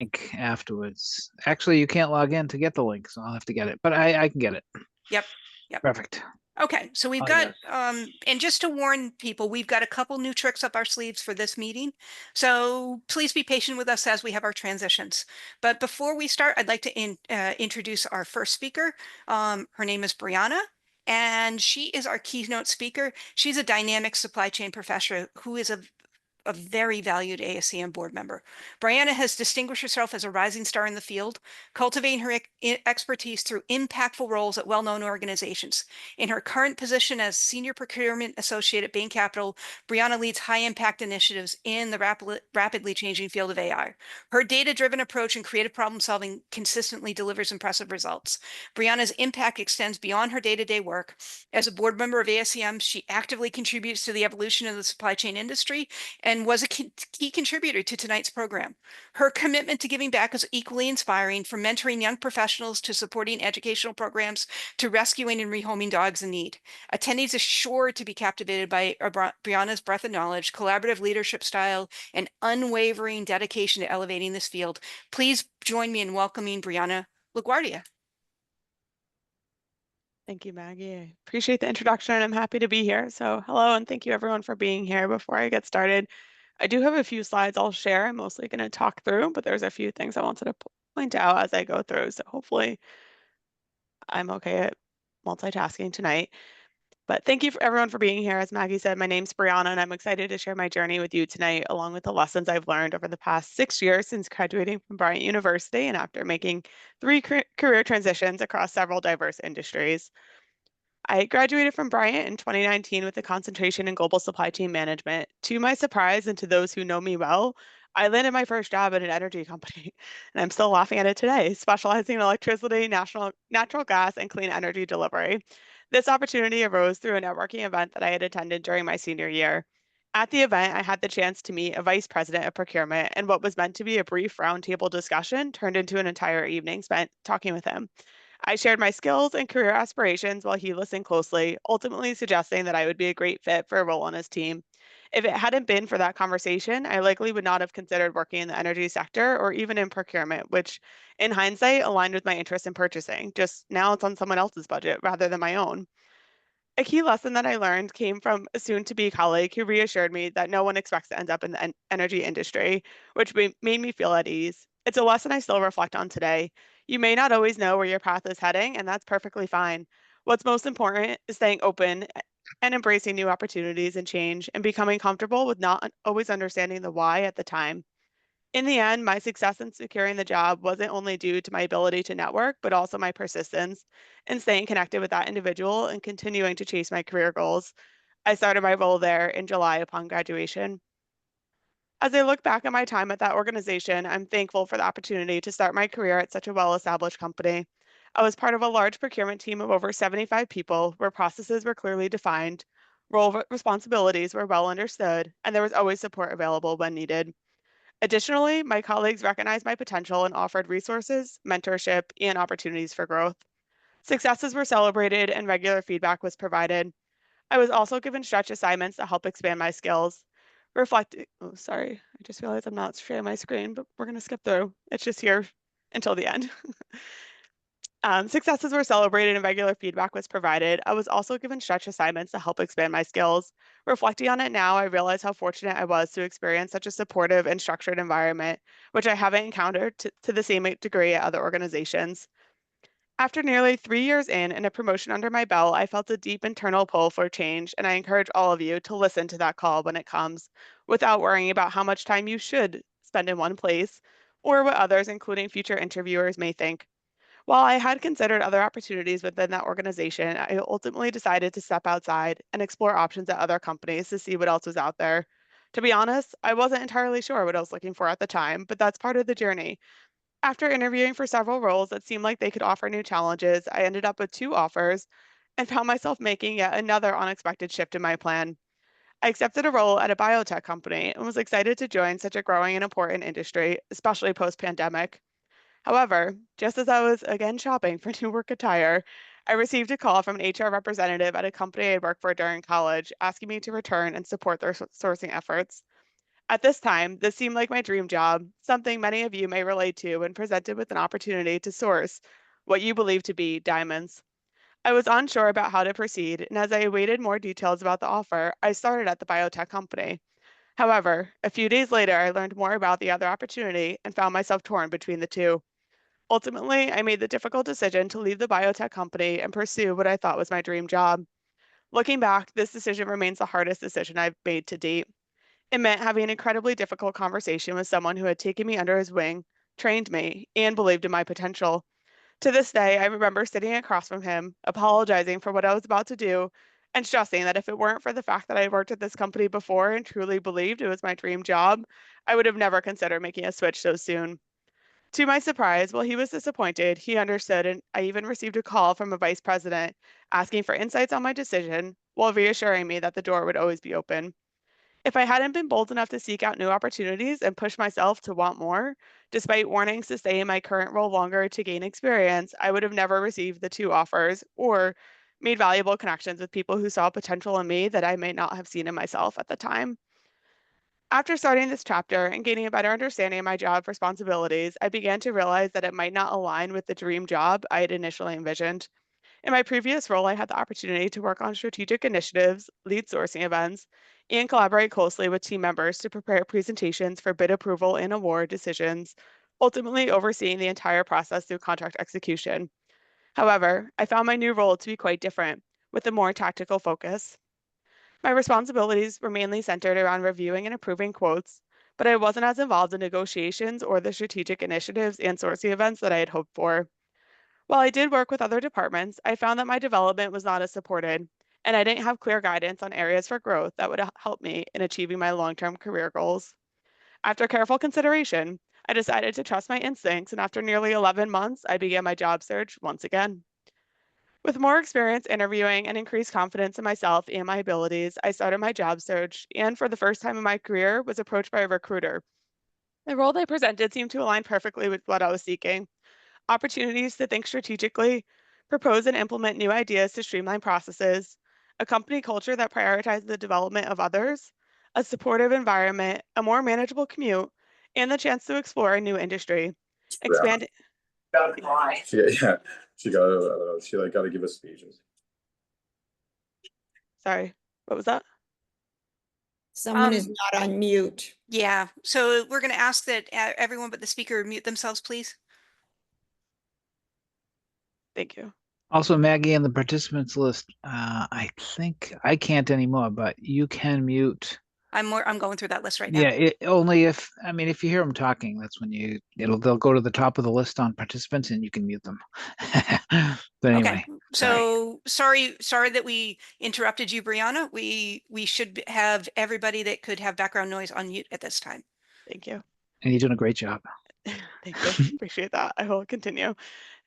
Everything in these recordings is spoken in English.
link afterwards. Actually, you can't log in to get the link, so I'll have to get it, but I can get it. Yep. Yep. Perfect. Okay, so we've Oh, got, yes. and just to warn people, we've got a couple new tricks up our sleeves for this meeting. So please be patient with us as we have our transitions. But before we start, I'd like to introduce our first speaker. Her name is Brianna, and she is our keynote speaker. She's a dynamic supply chain professor who is a very valued ASCM board member. Brianna has distinguished herself as a rising star in the field, cultivating her expertise through impactful roles at well-known organizations. In her current position as Senior Procurement Associate at Bain Capital, Brianna leads high-impact initiatives in the rapidly changing field of AI. Her data-driven approach and creative problem-solving consistently delivers impressive results. Brianna's impact extends beyond her day-to-day work. As a board member of ASCM, she actively contributes to the evolution of the supply chain industry and was a key contributor to tonight's program. Her commitment to giving back is equally inspiring, from mentoring young professionals to supporting educational programs to rescuing and rehoming dogs in need. Attendees are sure to be captivated by Brianna's breadth of knowledge, collaborative leadership style, and unwavering dedication to elevating this field. Please join me in welcoming Brianna LaGuardia. Thank you, Maggie. I appreciate the introduction. I'm happy to be here. So hello, and thank you everyone for being here. Before I get started, I do have a few slides I'll share. I'm mostly going to talk through, but there's a few things I wanted to point out as I go through. So hopefully I'm okay at multitasking tonight. But thank you for everyone for being here. As Maggie said, my name's Brianna, and I'm excited to share my journey with you tonight, along with the lessons I've learned over the past 6 years since graduating from Bryant University and after making 3 career transitions across several diverse industries. I graduated from Bryant in 2019 with a concentration in global supply chain management. To my surprise, and to those who know me well, I landed my first job at an energy company, and I'm still laughing at it today, specializing in electricity, natural gas, and clean energy delivery. This opportunity arose through a networking event that I had attended during my senior year. At the event, I had the chance to meet a vice president of procurement, and what was meant to be a brief roundtable discussion turned into an entire evening spent talking with him. I shared my skills and career aspirations while he listened closely, ultimately suggesting that I would be a great fit for a role on his team. If it hadn't been for that conversation, I likely would not have considered working in the energy sector or even in procurement, which in hindsight aligned with my interest in purchasing. Just now it's on someone else's budget rather than my own. A key lesson that I learned came from a soon to be colleague who reassured me that no one expects to end up in the energy industry, which made me feel at ease. It's a lesson I still reflect on today. You may not always know where your path is heading, and that's perfectly fine. What's most important is staying open and embracing new opportunities and change and becoming comfortable with not always understanding the why at the time. In the end, my success in securing the job wasn't only due to my ability to network, but also my persistence in staying connected with that individual and continuing to chase my career goals. I started my role there in July upon graduation. As I look back at my time at that organization, I'm thankful for the opportunity to start my career at such a well-established company. I was part of a large procurement team of over 75 people where processes were clearly defined, responsibilities were well understood, and there was always support available when needed. Additionally, my colleagues recognized my potential and offered resources, mentorship, and opportunities for growth. Successes were celebrated and regular feedback was provided. I was also given stretch assignments to help expand my skills. Oh, sorry, I just realized I'm not sharing my screen, but we're going to skip through. It's just here until the end. Successes were celebrated and regular feedback was provided. I was also given stretch assignments to help expand my skills. Reflecting on it now, I realize how fortunate I was to experience such a supportive and structured environment, which I haven't encountered to the same degree at other organizations. After nearly 3 years in and a promotion under my belt, I felt a deep internal pull for change, and I encourage all of you to listen to that call when it comes, without worrying about how much time you should spend in one place or what others, including future interviewers, may think. While I had considered other opportunities within that organization, I ultimately decided to step outside and explore options at other companies to see what else was out there. To be honest, I wasn't entirely sure what I was looking for at the time, but that's part of the journey. After interviewing for several roles that seemed like they could offer new challenges, I ended up with 2 offers and found myself making yet another unexpected shift in my plan. I accepted a role at a biotech company and was excited to join such a growing and important industry, especially post-pandemic. However, just as I was again shopping for new work attire, I received a call from an HR representative at a company I worked for during college asking me to return and support their sourcing efforts. At this time, this seemed like my dream job, something many of you may relate to when presented with an opportunity to source what you believe to be diamonds. I was unsure about how to proceed, and as I awaited more details about the offer, I started at the biotech company. However, a few days later, I learned more about the other opportunity and found myself torn between the two. Ultimately, I made the difficult decision to leave the biotech company and pursue what I thought was my dream job. Looking back, this decision remains the hardest decision I've made to date. It meant having an incredibly difficult conversation with someone who had taken me under his wing, trained me, and believed in my potential. To this day, I remember sitting across from him, apologizing for what I was about to do, and stressing that if it weren't for the fact that I worked at this company before and truly believed it was my dream job, I would have never considered making a switch so soon. To my surprise, while he was disappointed, he understood, and I even received a call from a vice president asking for insights on my decision while reassuring me that the door would always be open. If I hadn't been bold enough to seek out new opportunities and push myself to want more, despite warnings to stay in my current role longer to gain experience, I would have never received the two offers or made valuable connections with people who saw potential in me that I may not have seen in myself at the time. After starting this chapter and gaining a better understanding of my job responsibilities, I began to realize that it might not align with the dream job I had initially envisioned. In my previous role, I had the opportunity to work on strategic initiatives, lead sourcing events, and collaborate closely with team members to prepare presentations for bid approval and award decisions, ultimately overseeing the entire process through contract execution. However, I found my new role to be quite different, with a more tactical focus. My responsibilities were mainly centered around reviewing and approving quotes, but I wasn't as involved in negotiations or the strategic initiatives and sourcing events that I had hoped for. While I did work with other departments, I found that my development was not as supported, and I didn't have clear guidance on areas for growth that would help me in achieving my long-term career goals. After careful consideration, I decided to trust my instincts, and after nearly 11 months, I began my job search once again. With more experience interviewing and increased confidence in myself and my abilities, I started my job search, and for the first time in my career, was approached by a recruiter. The role they presented seemed to align perfectly with what I was seeking: opportunities to think strategically, propose and implement new ideas to streamline processes, a company culture that prioritizes the development of others, a supportive environment, a more manageable commute, and the chance to explore a new industry. Expand. Yeah, she like got to give us speeches. Sorry, what was that? Someone is not on mute. Yeah, so we're going to ask that everyone but the speaker mute themselves, please. Thank you. Also, Maggie, in the participants list, I think I can't anymore, but you can mute. I'm going through that list right Yeah, now. only if you hear them talking, that's when they'll go to the top of the list on participants and you can mute them. But anyway, Okay, so sorry that we interrupted you, Brianna. We should have everybody that could have background noise on mute at this time. Thank you. And you're doing a great job. Thank you. Appreciate that. I will continue.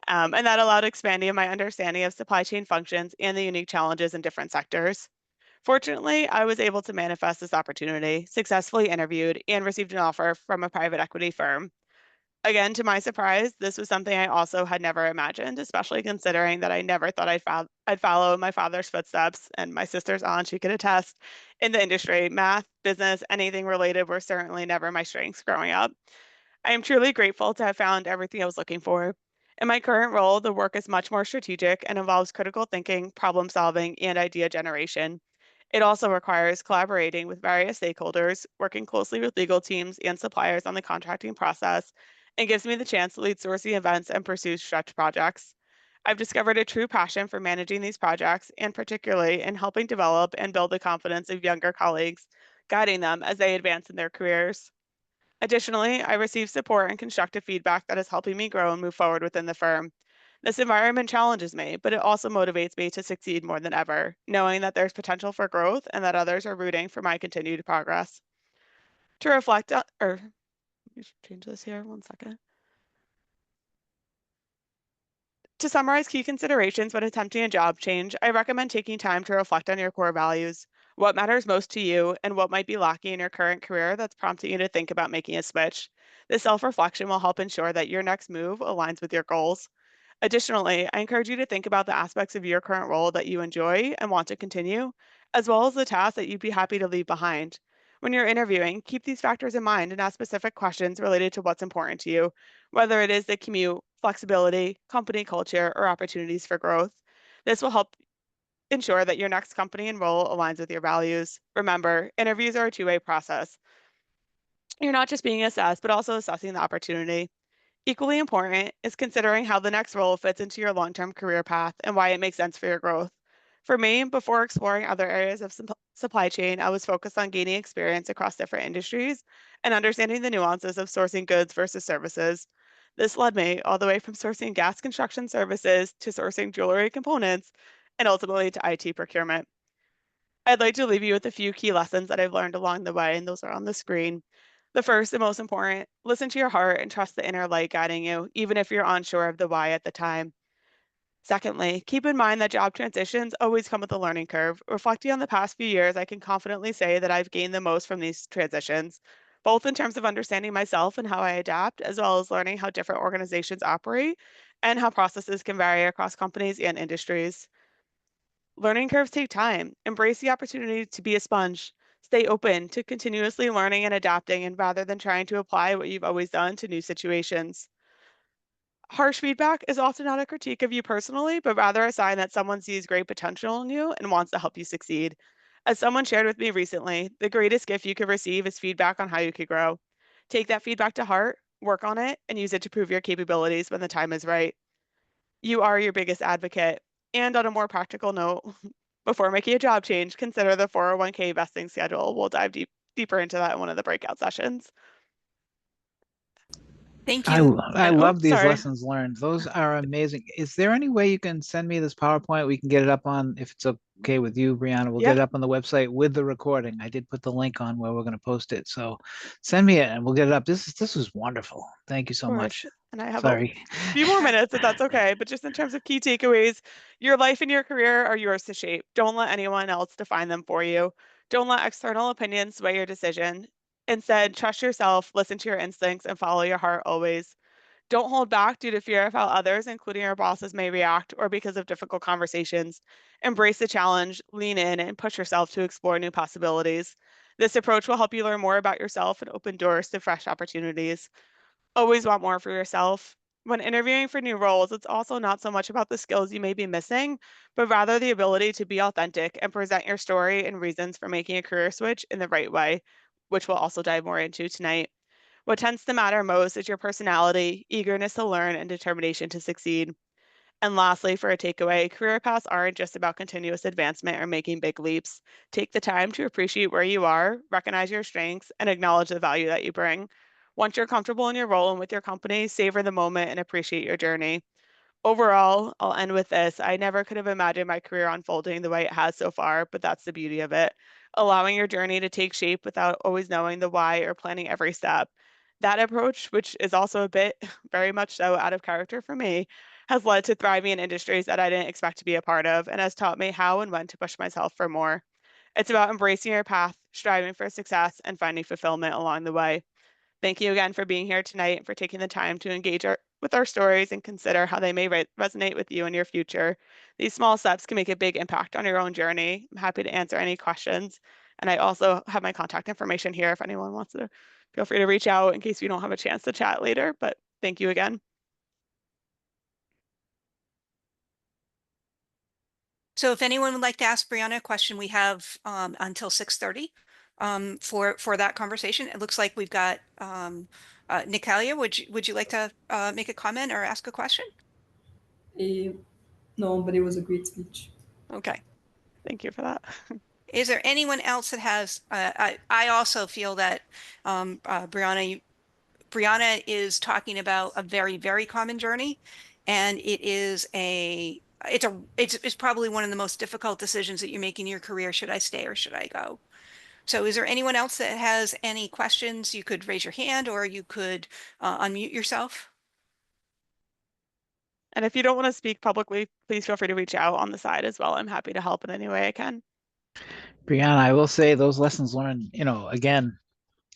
And that allowed expanding my understanding of supply chain functions and the unique challenges in different sectors. Fortunately, I was able to manifest this opportunity, successfully interviewed, and received an offer from a private equity firm. Again, to my surprise, this was something I also had never imagined, especially considering that I never thought I'd follow in my father's footsteps, and my sister's on, she could attest, in the industry. Math, business, anything related were certainly never my strengths growing up. I am truly grateful to have found everything I was looking for. In my current role, the work is much more strategic and involves critical thinking, problem solving, and idea generation. It also requires collaborating with various stakeholders, working closely with legal teams and suppliers on the contracting process, and gives me the chance to lead sourcing events and pursue stretch projects. I've discovered a true passion for managing these projects, and particularly in helping develop and build the confidence of younger colleagues, guiding them as they advance in their careers. Additionally, I receive support and constructive feedback that is helping me grow and move forward within the firm. This environment challenges me, but it also motivates me to succeed more than ever, knowing that there's potential for growth and that others are rooting for my continued progress. To reflect on, let me change this here, 1 second. To summarize key considerations when attempting a job change, I recommend taking time to reflect on your core values, what matters most to you, and what might be lacking in your current career that's prompting you to think about making a switch. This self-reflection will help ensure that your next move aligns with your goals. Additionally, I encourage you to think about the aspects of your current role that you enjoy and want to continue, as well as the tasks that you'd be happy to leave behind. When you're interviewing, keep these factors in mind and ask specific questions related to what's important to you, whether it is the commute, flexibility, company culture, or opportunities for growth. This will help ensure that your next company and role aligns with your values. Remember, interviews are a two-way process. You're not just being assessed, but also assessing the opportunity. Equally important is considering how the next role fits into your long-term career path and why it makes sense for your growth. For me, before exploring other areas of supply chain, I was focused on gaining experience across different industries and understanding the nuances of sourcing goods versus services. This led me all the way from sourcing gas construction services to sourcing jewelry components and ultimately to IT procurement. I'd like to leave you with a few key lessons that I've learned along the way, and those are on the screen. The first and most important, listen to your heart and trust the inner light guiding you, even if you're unsure of the why at the time. Secondly, keep in mind that job transitions always come with a learning curve. Reflecting on the past few years, I can confidently say that I've gained the most from these transitions, both in terms of understanding myself and how I adapt, as well as learning how different organizations operate and how processes can vary across companies and industries. Learning curves take time. Embrace the opportunity to be a sponge. Stay open to continuously learning and adapting, and rather than trying to apply what you've always done to new situations. Harsh feedback is often not a critique of you personally, but rather a sign that someone sees great potential in you and wants to help you succeed. As someone shared with me recently, the greatest gift you could receive is feedback on how you could grow. Take that feedback to heart, work on it, and use it to prove your capabilities when the time is right. You are your biggest advocate. And on a more practical note, before making a job change, consider the 401k vesting schedule. We'll dive deeper into that in one of the breakout sessions. Thank I you. I And love oops, these sorry. lessons learned. Those are amazing. Is there any way you can send me this PowerPoint? We can get it up on, if it's okay with you, Brianna, we'll Yeah, get it of up on the website with the recording. I did put the link on where we're going to post it. So send me it and we'll get it up. This was wonderful. Thank you so course. much. And I have a Sorry. few more minutes if that's okay. But just in terms of key takeaways, your life and your career are yours to shape. Don't let anyone else define them for you. Don't let external opinions sway your decision. Instead, trust yourself, listen to your instincts, and follow your heart always. Don't hold back due to fear of how others, including your bosses, may react or because of difficult conversations. Embrace the challenge, lean in, and push yourself to explore new possibilities. This approach will help you learn more about yourself and open doors to fresh opportunities. Always want more for yourself. When interviewing for new roles, it's also not so much about the skills you may be missing, but rather the ability to be authentic and present your story and reasons for making a career switch in the right way, which we'll also dive more into tonight. What tends to matter most is your personality, eagerness to learn, and determination to succeed. And lastly, for a takeaway, career paths aren't just about continuous advancement or making big leaps. Take the time to appreciate where you are, recognize your strengths, and acknowledge the value that you bring. Once you're comfortable in your role and with your company, savor the moment and appreciate your journey. Overall, I'll end with this. I never could have imagined my career unfolding the way it has so far, but that's the beauty of it. Allowing your journey to take shape without always knowing the why or planning every step. That approach, which is also a bit very much so out of character for me, has led to thriving in industries that I didn't expect to be a part of and has taught me how and when to push myself for more. It's about embracing your path, striving for success, and finding fulfillment along the way. Thank you again for being here tonight and for taking the time to engage with our stories and consider how they may resonate with you in your future. These small steps can make a big impact on your own journey. I'm happy to answer any questions. And I also have my contact information here if anyone wants to feel free to reach out in case we don't have a chance to chat later. But thank you again. So if anyone would like to ask Brianna a question, we have until 6:30 for that conversation. It looks like we've got Natalia. Would you like to make a comment or ask a question? Eh, no, but it was a great speech. Okay. Thank you for that. Is there anyone else that has? I also feel that Brianna is talking about a very, very common journey, and it's probably one of the most difficult decisions that you make in your career. Should I stay or should I go? So is there anyone else that has any questions? You could raise your hand or you could unmute yourself. And if you don't want to speak publicly, please feel free to reach out on the side as well. I'm happy to help in any way I can. Brianna, I will say those lessons learned, again,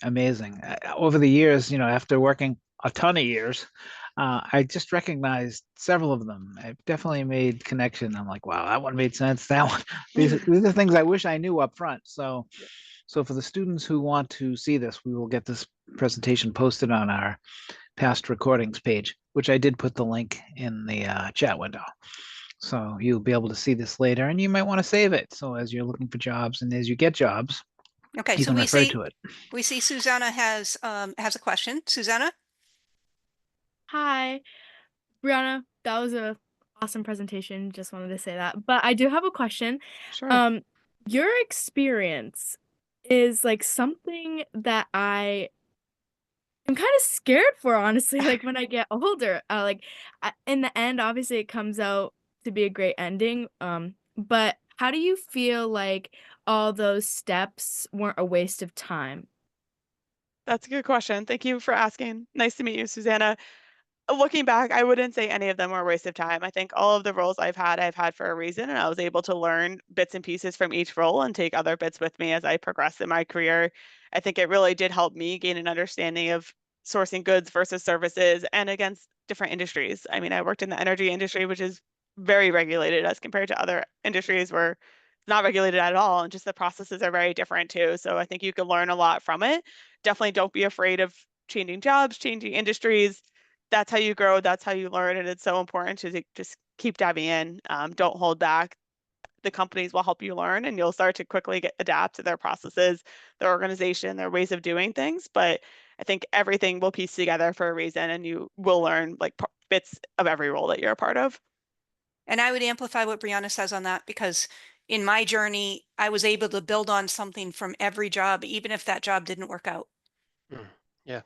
amazing. Over the years, after working a ton of years, I just recognized several of them. I've definitely made connection. I'm like, wow, that one made sense. That one, these are things I wish I knew up front. So So for the students who want to see this, we will get this presentation posted on our past recordings page, which I did put the link in the chat window. So you'll be able to see this later, and you might want to save it. So as you're looking for jobs and as you get jobs, Okay, you so can refer to it. we see Susanna has a question. Susanna? Hi, Brianna. That was a awesome presentation. Just wanted to say that. But I do have a question. Sure. Your experience is like something that I'm kind of scared for, honestly, like when I get older. In the end, obviously it comes out to be a great ending. But how do you feel like all those steps weren't a waste of time? That's a good question. Thank you for asking. Nice to meet you, Susanna. Looking back, I wouldn't say any of them were a waste of time. I think all of the roles I've had for a reason, and I was able to learn bits and pieces from each role and take other bits with me as I progressed in my career. I think it really did help me gain an understanding of sourcing goods versus services and against different industries. I mean, I worked in the energy industry, which is very regulated as compared to other industries where it's not regulated at all, and just the processes are very different too. So I think you can learn a lot from it. Definitely don't be afraid of changing jobs, changing industries. That's how you grow, that's how you learn, and it's so important to just keep diving in. Don't hold back. The companies will help you learn, and you'll start to quickly adapt to their processes, their organization, their ways of doing things. But I think everything will piece together for a reason, and you will learn like bits of every role that you're a part of. And I would amplify what Brianna says on that, because in my journey, I was able to build on something from every job, even if that job didn't work out. Yeah.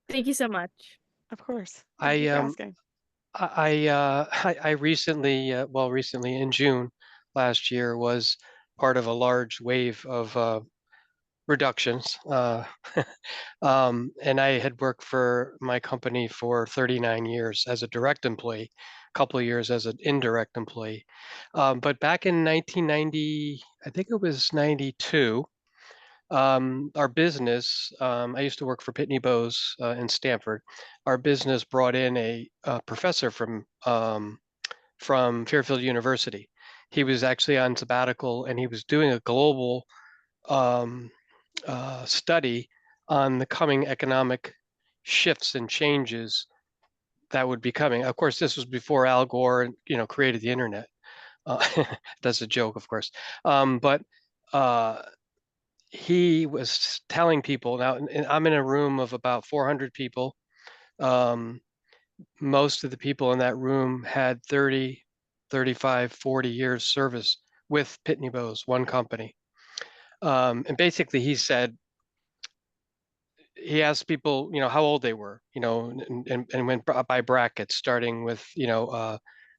Thank you so much. Of course. Thank you for asking. I recently, recently in June last year, was part of a large wave of reductions. And I had worked for my company for 39 years as a direct employee, a couple of years as an indirect employee. But back in 1990, I think it was 92, our business, I used to work for Pitney Bowes in Stanford. Our business brought in a professor from Fairfield University. He was actually on sabbatical, and he was doing a global study on the coming economic shifts and changes that would be coming. Of course, this was before Al Gore, created the internet. That's a joke, of course. But he was telling people now, and I'm in a room of about 400 people. Most of the people in that room had 30, 35, 40 years service with Pitney Bowes, one company. And basically he said, he asked people, how old they were, and went by brackets, starting with,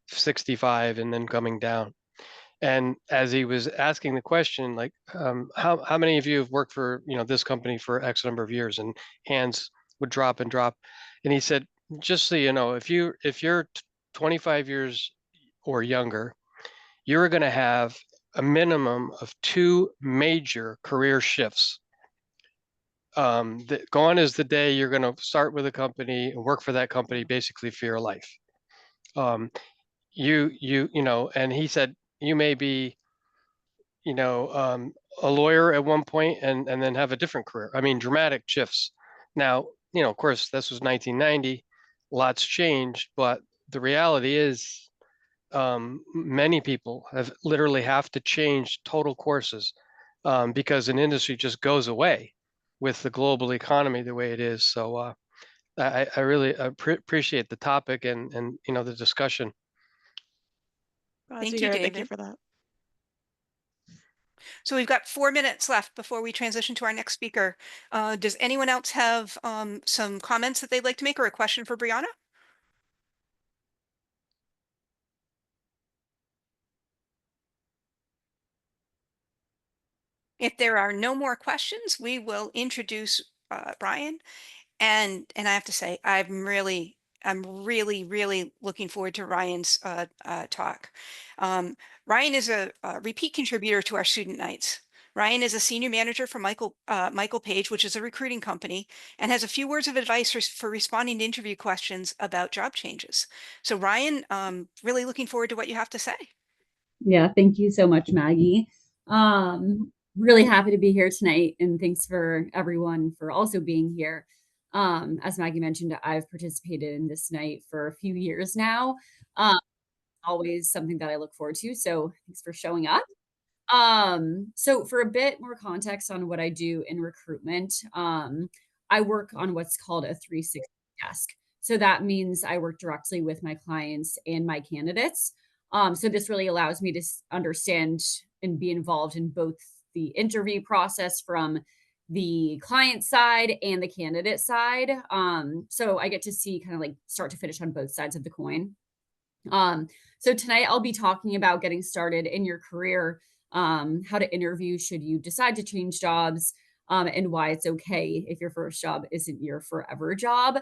65 and then coming down. And as he was asking the question, like, how many of you have worked for, this company for X number of years? And hands would drop and drop. And he said, just so you know, if you're 25 years or younger, you're going to have a minimum of 2 major career shifts. Gone is the day you're going to start with a company and work for that company basically for your life. And he said, you may be, a lawyer at one point and then have a different career. I mean, dramatic shifts. Now, of course, this was 1990, lots changed, but the reality is many people literally have to change total courses because an industry just goes away with the global economy the way it is. So I really appreciate the topic and the discussion. Glad Thank to you, hear it. David. Thank you for that. So we've got 4 minutes left before we transition to our next speaker. Does anyone else have some comments that they'd like to make or a question for Brianna? If there are no more questions, we will introduce Brian. And I have to say, I'm really looking forward to Ryan's talk. Ryan is a repeat contributor to our student nights. Ryan is a senior manager for Michael Page, which is a recruiting company, and has a few words of advice for responding to interview questions about job changes. So Ryan, really looking forward to what you have to say. Yeah, thank you so much, Maggie. Really happy to be here tonight, and thanks for everyone for also being here. As Maggie mentioned, I've participated in this night for a few years now. Um, Always something that I look forward to, so thanks for showing up. So for a bit more context on what I do in recruitment, I work on what's called a 360 desk. So that means I work directly with my clients and my candidates. So this really allows me to understand and be involved in both the interview process from the client side and the candidate side. So I get to see kind of like start to finish on both sides of the coin. So tonight I'll be talking about getting started in your career, how to interview should you decide to change jobs, and why it's okay if your first job isn't your forever job.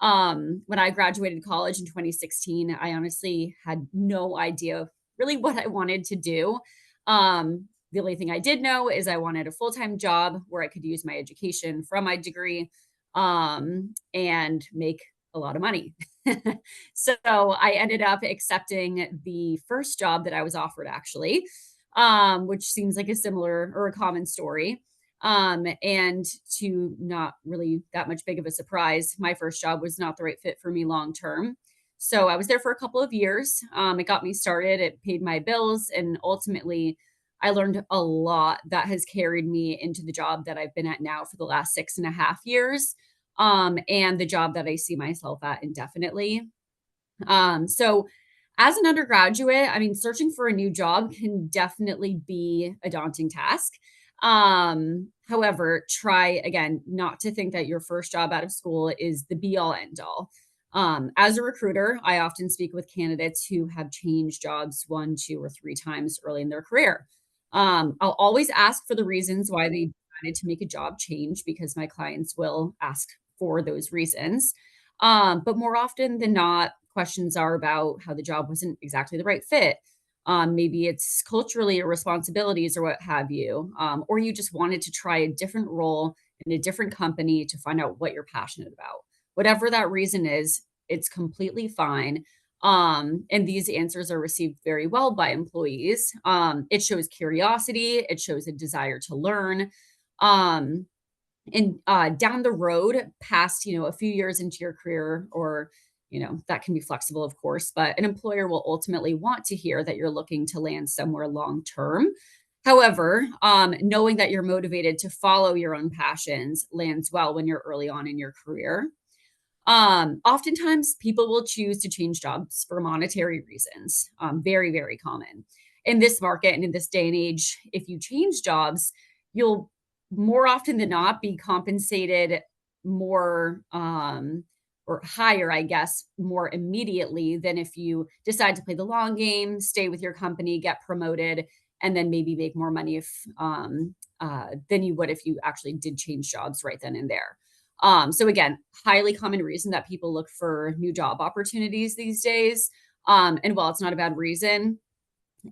When I graduated college in 2016, I honestly had no idea really what I wanted to do. The only thing I did know is I wanted a full-time job where I could use my education from my degree, and make a lot of money. So I ended up accepting the first job that I was offered, actually, which seems like a similar or a common story. And to not really that much big of a surprise, my first job was not the right fit for me long term. So I was there for a couple of years. It got me started, it paid my bills, and ultimately, I learned a lot that has carried me into the job that I've been at now for the last 6.5 years, and the job that I see myself at indefinitely. So as an undergraduate, I mean, searching for a new job can definitely be a daunting task. However, try again not to think that your first job out of school is the be all end all. As a recruiter, I often speak with candidates who have changed jobs 1, 2, or 3 times early in their career. I'll always ask for the reasons why they decided to make a job change because my clients will ask for those reasons. But more often than not, questions are about how the job wasn't exactly the right fit. Maybe it's culturally or responsibilities or what have you, or you just wanted to try a different role in a different company to find out what you're passionate about. Whatever that reason is, it's completely fine. And these answers are received very well by employees. It shows curiosity, it shows a desire to learn. And down the road, past, a few years into your career, or, that can be flexible, of course, but an employer will ultimately want to hear that you're looking to land somewhere long term. However, knowing that you're motivated to follow your own passions lands well when you're early on in your career. Oftentimes, people will choose to change jobs for monetary reasons. Very, very common. In this market and in this day and age, if you change jobs, you'll more often than not be compensated more, or higher, I guess, more immediately than if you decide to play the long game, stay with your company, get promoted, and then maybe make more money than you would if you actually did change jobs right then and there. So again, highly common reason that people look for new job opportunities these days. And while it's not a bad reason,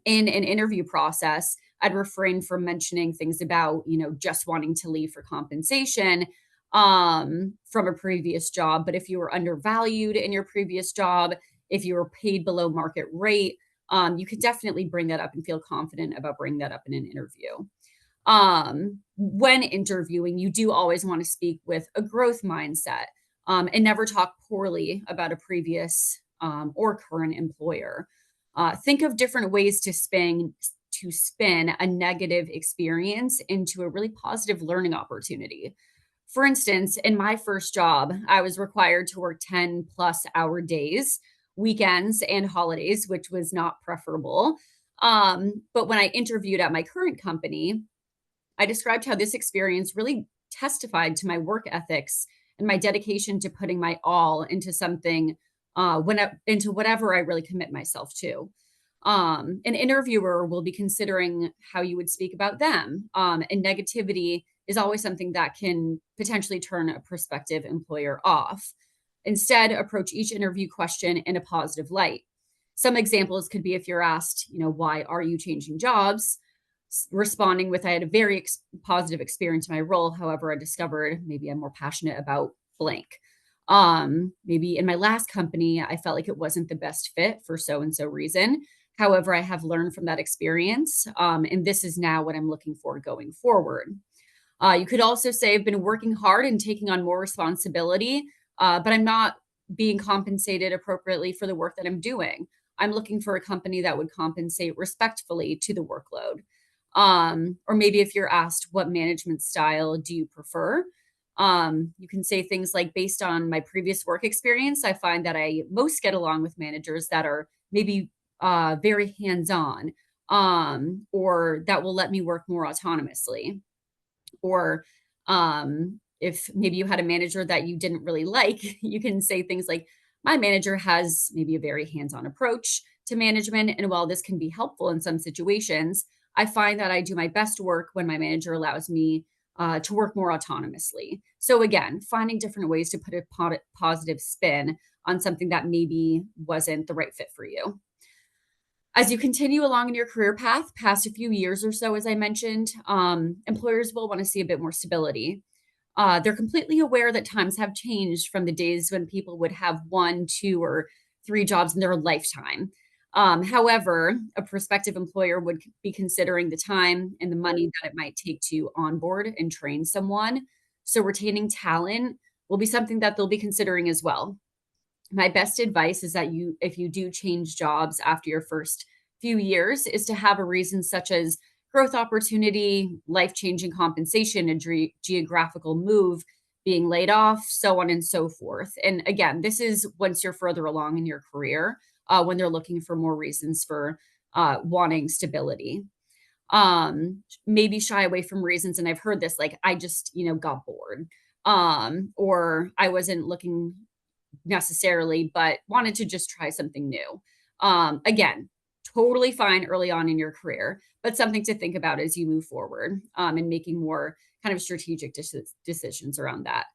in an interview process, I'd refrain from mentioning things about, just wanting to leave for compensation from a previous job. But if you were undervalued in your previous job, if you were paid below market rate, you could definitely bring that up and feel confident about bringing that up in an interview. When interviewing, you do always want to speak with a growth mindset, and never talk poorly about a previous or current employer. Think of different ways to spin a negative experience into a really positive learning opportunity. For instance, in my first job, I was required to work 10+ hour days, weekends, and holidays, which was not preferable. But when I interviewed at my current company, I described how this experience really testified to my work ethics and my dedication to putting my all into something, into whatever I really commit myself to. An interviewer will be considering how you would speak about them, and negativity is always something that can potentially turn a prospective employer off. Instead, approach each interview question in a positive light. Some examples could be if you're asked, why are you changing jobs? Responding with, I had a very positive experience in my role. However, I discovered maybe I'm more passionate about blank. Maybe in my last company, I felt like it wasn't the best fit for so and so reason. However, I have learned from that experience, and this is now what I'm looking for going forward. You could also say I've been working hard and taking on more responsibility, but I'm not being compensated appropriately for the work that I'm doing. I'm looking for a company that would compensate respectfully to the workload. Or maybe if you're asked, what management style do you prefer? You can say things like, based on my previous work experience, I find that I most get along with managers that are maybe very hands-on, or that will let me work more autonomously. Or if maybe you had a manager that you didn't really like, you can say things like, my manager has maybe a very hands-on approach to management. And while this can be helpful in some situations, I find that I do my best work when my manager allows me to work more autonomously. So again, finding different ways to put a positive spin on something that maybe wasn't the right fit for you. As you continue along in your career path, past a few years or so, as I mentioned, employers will want to see a bit more stability. They're completely aware that times have changed from the days when people would have 1, 2, or 3 jobs in their lifetime. However, a prospective employer would be considering the time and the money that it might take to onboard and train someone. So retaining talent will be something that they'll be considering as well. My best advice is that if you do change jobs after your first few years, is to have a reason such as growth opportunity, life-changing compensation, a geographical move, being laid off, so on and so forth. And again, this is once you're further along in your career, when they're looking for more reasons for wanting stability. Maybe shy away from reasons, and I've heard this, like, I just, got bored, or I wasn't looking necessarily, but wanted to just try something new. Again, totally fine early on in your career, but something to think about as you move forward, and making more kind of strategic decisions around that.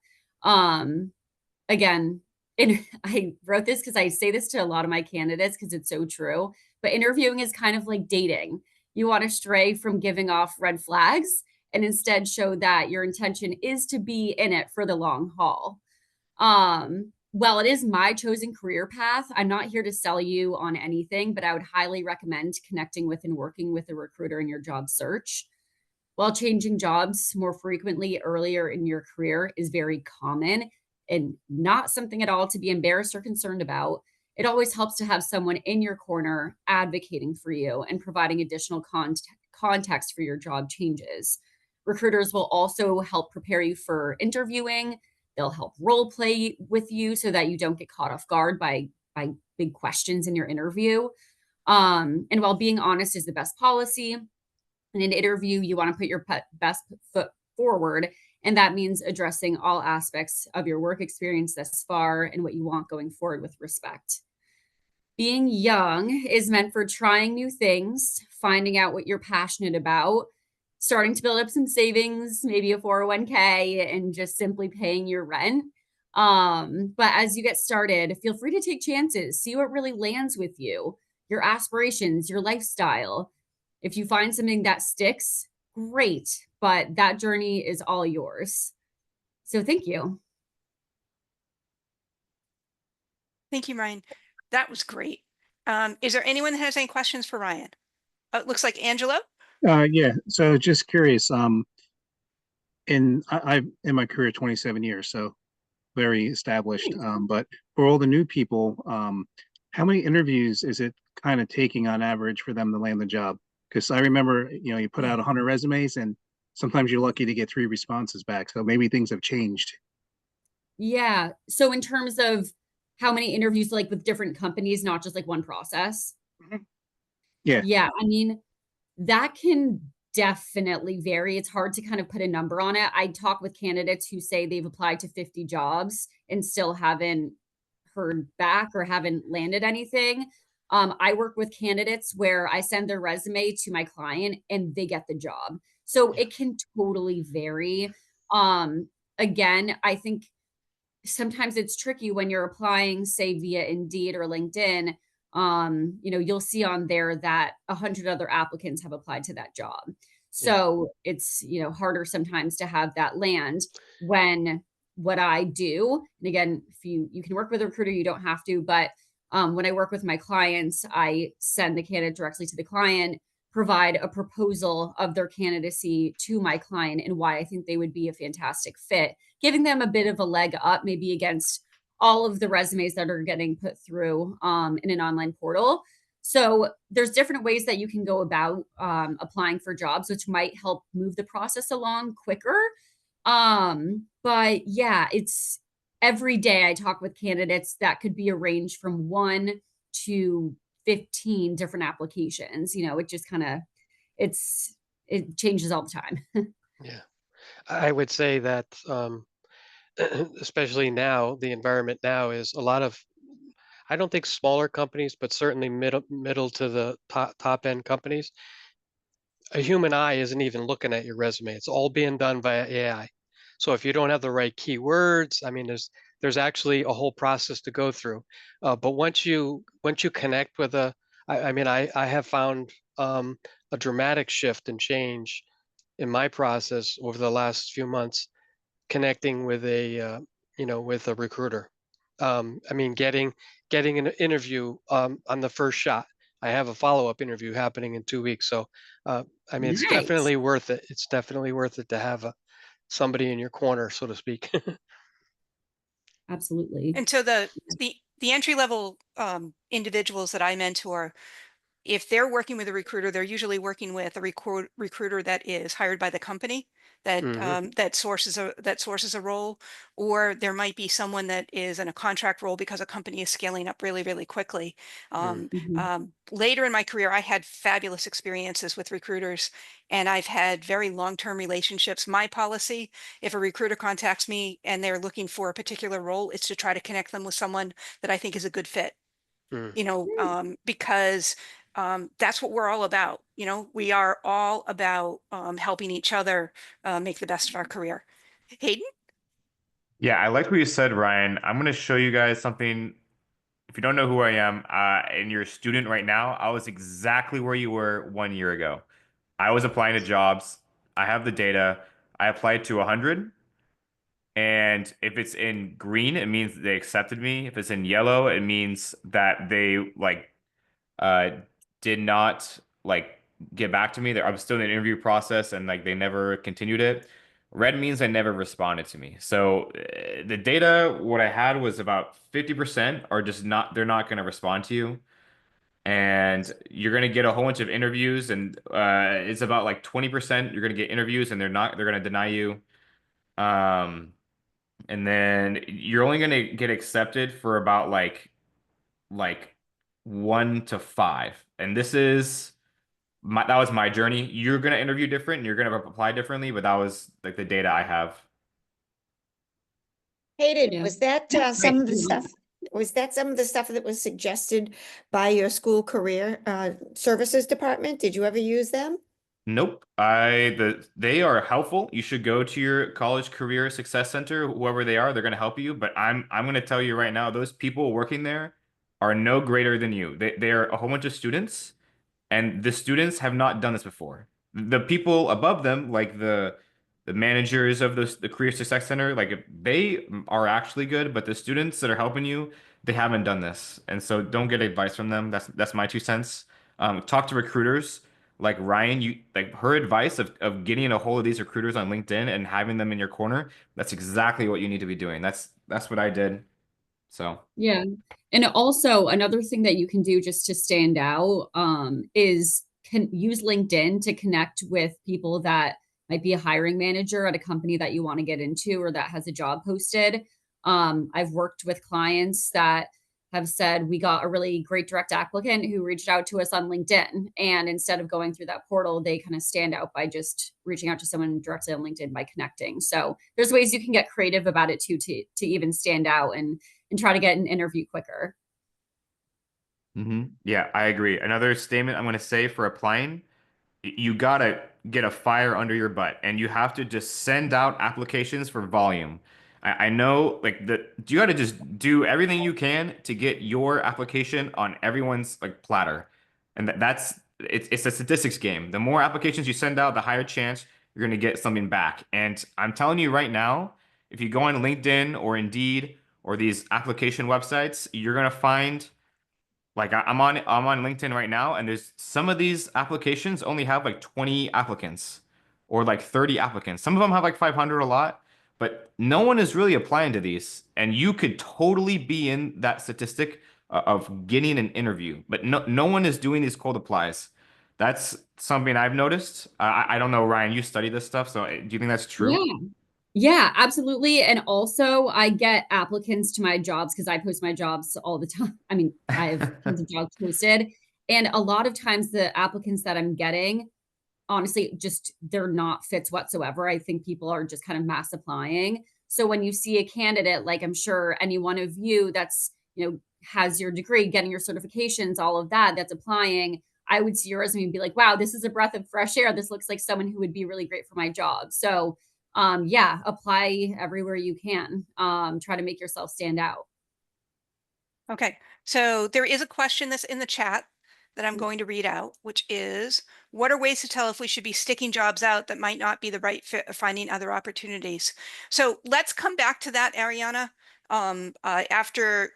Again, and I wrote this because I say this to a lot of my candidates because it's so true, but interviewing is kind of like dating. You want to stray from giving off red flags and instead show that your intention is to be in it for the long haul. While it is my chosen career path, I'm not here to sell you on anything, but I would highly recommend connecting with and working with a recruiter in your job search. While changing jobs more frequently earlier in your career is very common and not something at all to be embarrassed or concerned about, it always helps to have someone in your corner advocating for you and providing additional context for your job changes. Recruiters will also help prepare you for interviewing. They'll help role play with you so that you don't get caught off guard by big questions in your interview. And while being honest is the best policy, in an interview, you want to put your best foot forward. And that means addressing all aspects of your work experience thus far and what you want going forward with respect. Being young is meant for trying new things, finding out what you're passionate about, starting to build up some savings, maybe a 401k, and just simply paying your rent. But as you get started, feel free to take chances, see what really lands with you, your aspirations, your lifestyle. If you find something that sticks, great, but that journey is all yours. So thank you. Thank you, Ryan. That was great. Is there anyone that has any questions for Ryan? It looks like Angelo. Yeah. So just curious. I've in my career 27 years, so very established. But for all the new people, how many interviews is it kind of taking on average for them to land the job? Because I remember, you put out 100 resumes, and sometimes you're lucky to get 3 responses back. So maybe things have changed. Yeah. So in terms of how many interviews, like with different companies, not just like one process. Yeah. Yeah. I mean, that can definitely vary. It's hard to kind of put a number on it. I talk with candidates who say they've applied to 50 jobs and still haven't heard back or haven't landed anything. I work with candidates where I send their resume to my client and they get the job. So it can totally vary. Again, I think sometimes it's tricky when you're applying, say, via Indeed or LinkedIn. You'll see on there that 100 other applicants have applied to that job. So it's, harder sometimes to have that land when what I do, and again, if you can work with a recruiter, you don't have to, but When I work with my clients, I send the candidate directly to the client, provide a proposal of their candidacy to my client and why I think they would be a fantastic fit, giving them a bit of a leg up, maybe against all of the resumes that are getting put through in an online portal. So there's different ways that you can go about applying for jobs, which might help move the process along quicker. But yeah, it's every day I talk with candidates that could be a range from 1 to 15 different applications. You know, it just kind of it changes all the time. Yeah, I would say that especially now, the environment now is a lot of, I don't think smaller companies, but certainly middle to the top end companies. A human eye isn't even looking at your resume. It's all being done via AI. So if you don't have the right keywords, I mean, there's actually a whole process to go through. But once you connect with I mean, I have found a dramatic shift and change in my process over the last few months, connecting with with a recruiter. I mean, getting an interview on the first shot. I have a follow-up interview happening in 2 weeks. So, I mean, it's Nice. definitely worth it. It's definitely worth it to have somebody in your corner, so to speak. Absolutely. And so the entry level individuals that I mentor, if they're working with a recruiter, they're usually working with a recruiter that is hired by the company that Hmm. that sources a role, or there might be someone that is in a contract role because a company is scaling up really, really quickly. Later in my career, I had fabulous experiences with recruiters, and I've had very long-term relationships. My policy, if a recruiter contacts me and they're looking for a particular role, it's to try to connect them with someone that I think is a good fit. Mm. Because that's what we're all about. We are all about helping each other make the best of our career. Hayden? Yeah, I like what you said, Ryan. I'm going to show you guys something. If you don't know who I am, and you're a student right now, I was exactly where you were 1 year ago. I was applying to jobs. I have the data. I applied to 100. And if it's in green, it means they accepted me. If it's in yellow, it means that they uh did not get back to me. I'm still in the interview process and they never continued it. Red means they never responded to me. So the data, what I had was about 50% are just not, they're not going to respond to you. And you're going to get a whole bunch of interviews and it's about 20% you're going to get interviews and they're going to deny you. Um, and then you're only going to get accepted for about like 1 to 5. And this is that was my journey. You're gonna interview different, and you're gonna apply differently, but that was the data I have. Hayden, Yeah. was that some of the stuff? Was that some of the stuff that was suggested by your school career services department? Did you ever use them? Nope. They are helpful. You should go to your college career success center, whoever they are, they're gonna help you. But I'm gonna tell you right now, those people working there are no greater than you. They are a whole bunch of students. And the students have not done this before. The people above them, like the managers of the Career Success Center, they are actually good, but the students that are helping you, they haven't done this. And so don't get advice from them. That's my 2 cents. Talk to recruiters like Ryan. You her advice of getting a hold of these recruiters on LinkedIn and having them in your corner. That's exactly what you need to be doing. That's what I did. So. Yeah. And also another thing that you can do just to stand out is can use LinkedIn to connect with people that might be a hiring manager at a company that you want to get into or that has a job posted. I've worked with clients that have said we got a really great direct applicant who reached out to us on LinkedIn. And instead of going through that portal, they kind of stand out by just reaching out to someone directly on LinkedIn by connecting. So there's ways you can get creative about it too, to even stand out and try to get an interview quicker. Yeah, I agree. Another statement I'm going to say for applying, you gotta get a fire under your butt and you have to just send out applications for volume. I know you gotta just do everything you can to get your application on everyone's platter. And it's a statistics game. The more applications you send out, the higher chance you're gonna get something back. And I'm telling you right now, if you go on LinkedIn or Indeed or these application websites, you're gonna find Like I'm on LinkedIn right now, and there's some of these applications only have like 20 applicants or like 30 applicants. Some of them have like 500 a lot, but no one is really applying to these. And you could totally be in that statistic of getting an interview, but no one is doing these cold applies. That's something I've noticed. I don't know, Ryan, you study this stuff, so do you think that's true? Yeah. Yeah, absolutely. And also, I get applicants to my jobs because I post my jobs all the time. I mean, I have tons of jobs posted. And a lot of times, the applicants that I'm getting, honestly, just they're not fits whatsoever. I think people are just kind of mass applying. So when you see a candidate, like I'm sure any one of you that's, has your degree, getting your certifications, all of that, that's applying, I would see your resume and be like, wow, this is a breath of fresh air. This looks like someone who would be really great for my job. So yeah, apply everywhere you can. Try to make yourself stand out. Okay, so there is a question that's in the chat that I'm going to read out, which is, what are ways to tell if we should be sticking jobs out that might not be the right fit or finding other opportunities? So let's come back to that, Ariana, after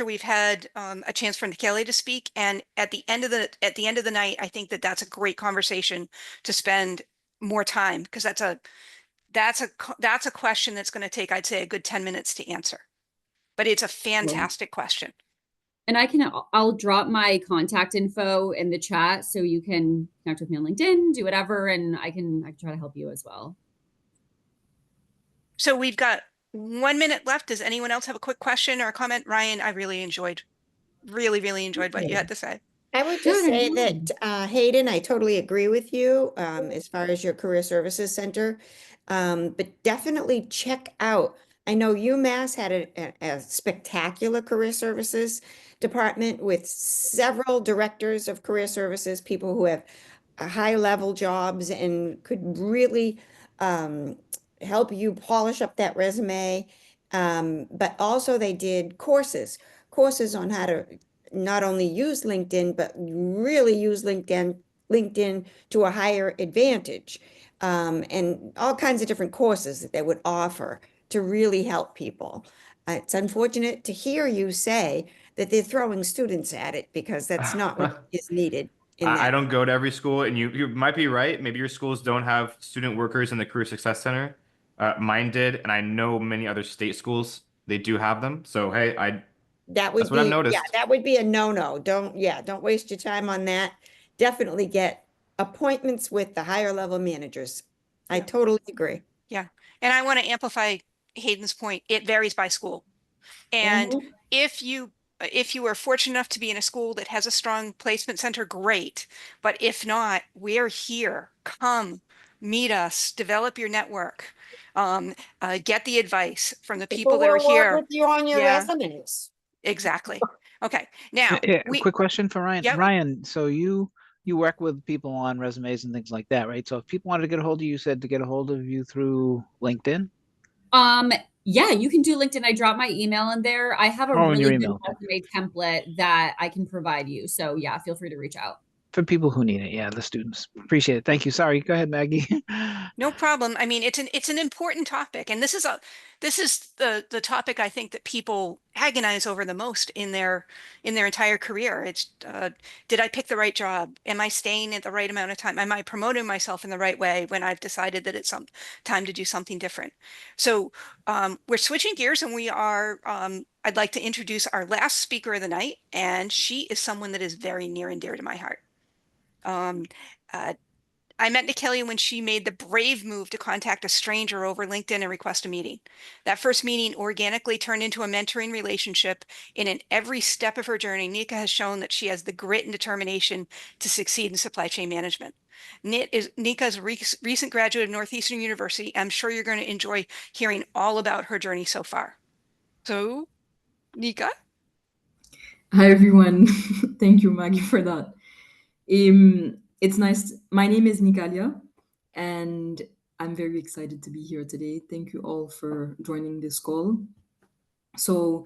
we've had a chance for Nikele to speak. And at the end of the night, I think that that's a great conversation to spend more time, because that's a question that's going to take, I'd say, a good 10 minutes to answer. But it's a fantastic question. And I'll drop my contact info in the chat so you can connect with me on LinkedIn, do whatever, and I can try to help you as well. So we've got 1 minute left. Does anyone else have a quick question or a comment? Ryan, I really enjoyed what you had to say. I would just say that, Hayden, I totally agree with you as far as your Career Services Center, but definitely check out. I know UMass had a spectacular career services department with several directors of career services, people who have high-level jobs and could really help you polish up that resume. But also they did courses on how to not only use LinkedIn, but really use LinkedIn to a higher advantage. And all kinds of different courses that they would offer to really help people. It's unfortunate to hear you say that they're throwing students at it, because that's not what is needed in I that. don't go to every school, and you might be right. Maybe your schools don't have student workers in the Career Success Center. Mine did, and I know many other state schools, they do have them. So hey, That that's would what I've be, yeah, noticed. that would be a no-no. Don't waste your time on that. Definitely get appointments with the higher level managers. I Yeah. totally agree. Yeah. And I want to amplify Hayden's point. It varies by school. And if you are fortunate enough to be in a school that has a strong placement center, great. But if not, we're here. Come meet us, develop your network, get the advice from the people that are will work here. with you on your Yeah. resumes. Exactly. Okay. Now, Yeah, quick question for Ryan. Yep. Ryan, so you work with people on resumes and things like that, right? So if people wanted to get a hold of you, you said to get a hold of you through LinkedIn? Yeah, you can do LinkedIn. I drop my email in there. I have a Oh, in your really good email. Okay. resume template that I can provide you. So yeah, feel free to reach out. For people who need it, yeah, the students. Appreciate it. Thank you. Sorry, go ahead, Maggie. No problem. I mean, it's an important topic, and this is the topic I think that people agonize over the most in their entire career. It's did I pick the right job? Am I staying at the right amount of time? Am I promoting myself in the right way when I've decided that it's some time to do something different? So we're switching gears, and we are. I'd like to introduce our last speaker of the night, and she is someone that is very near and dear to my heart. I met Nikele when she made the brave move to contact a stranger over LinkedIn and request a meeting. That first meeting organically turned into a mentoring relationship, and in every step of her journey, Nika has shown that she has the grit and determination to succeed in supply chain management. Nika is a recent graduate of Northeastern University. I'm sure you're going to enjoy hearing all about her journey so far. So, Nika? Hi, everyone. Thank you, Maggie, for that. It's nice. My name is Nikalia, and I'm very excited to be here today. Thank you all for joining this call. So,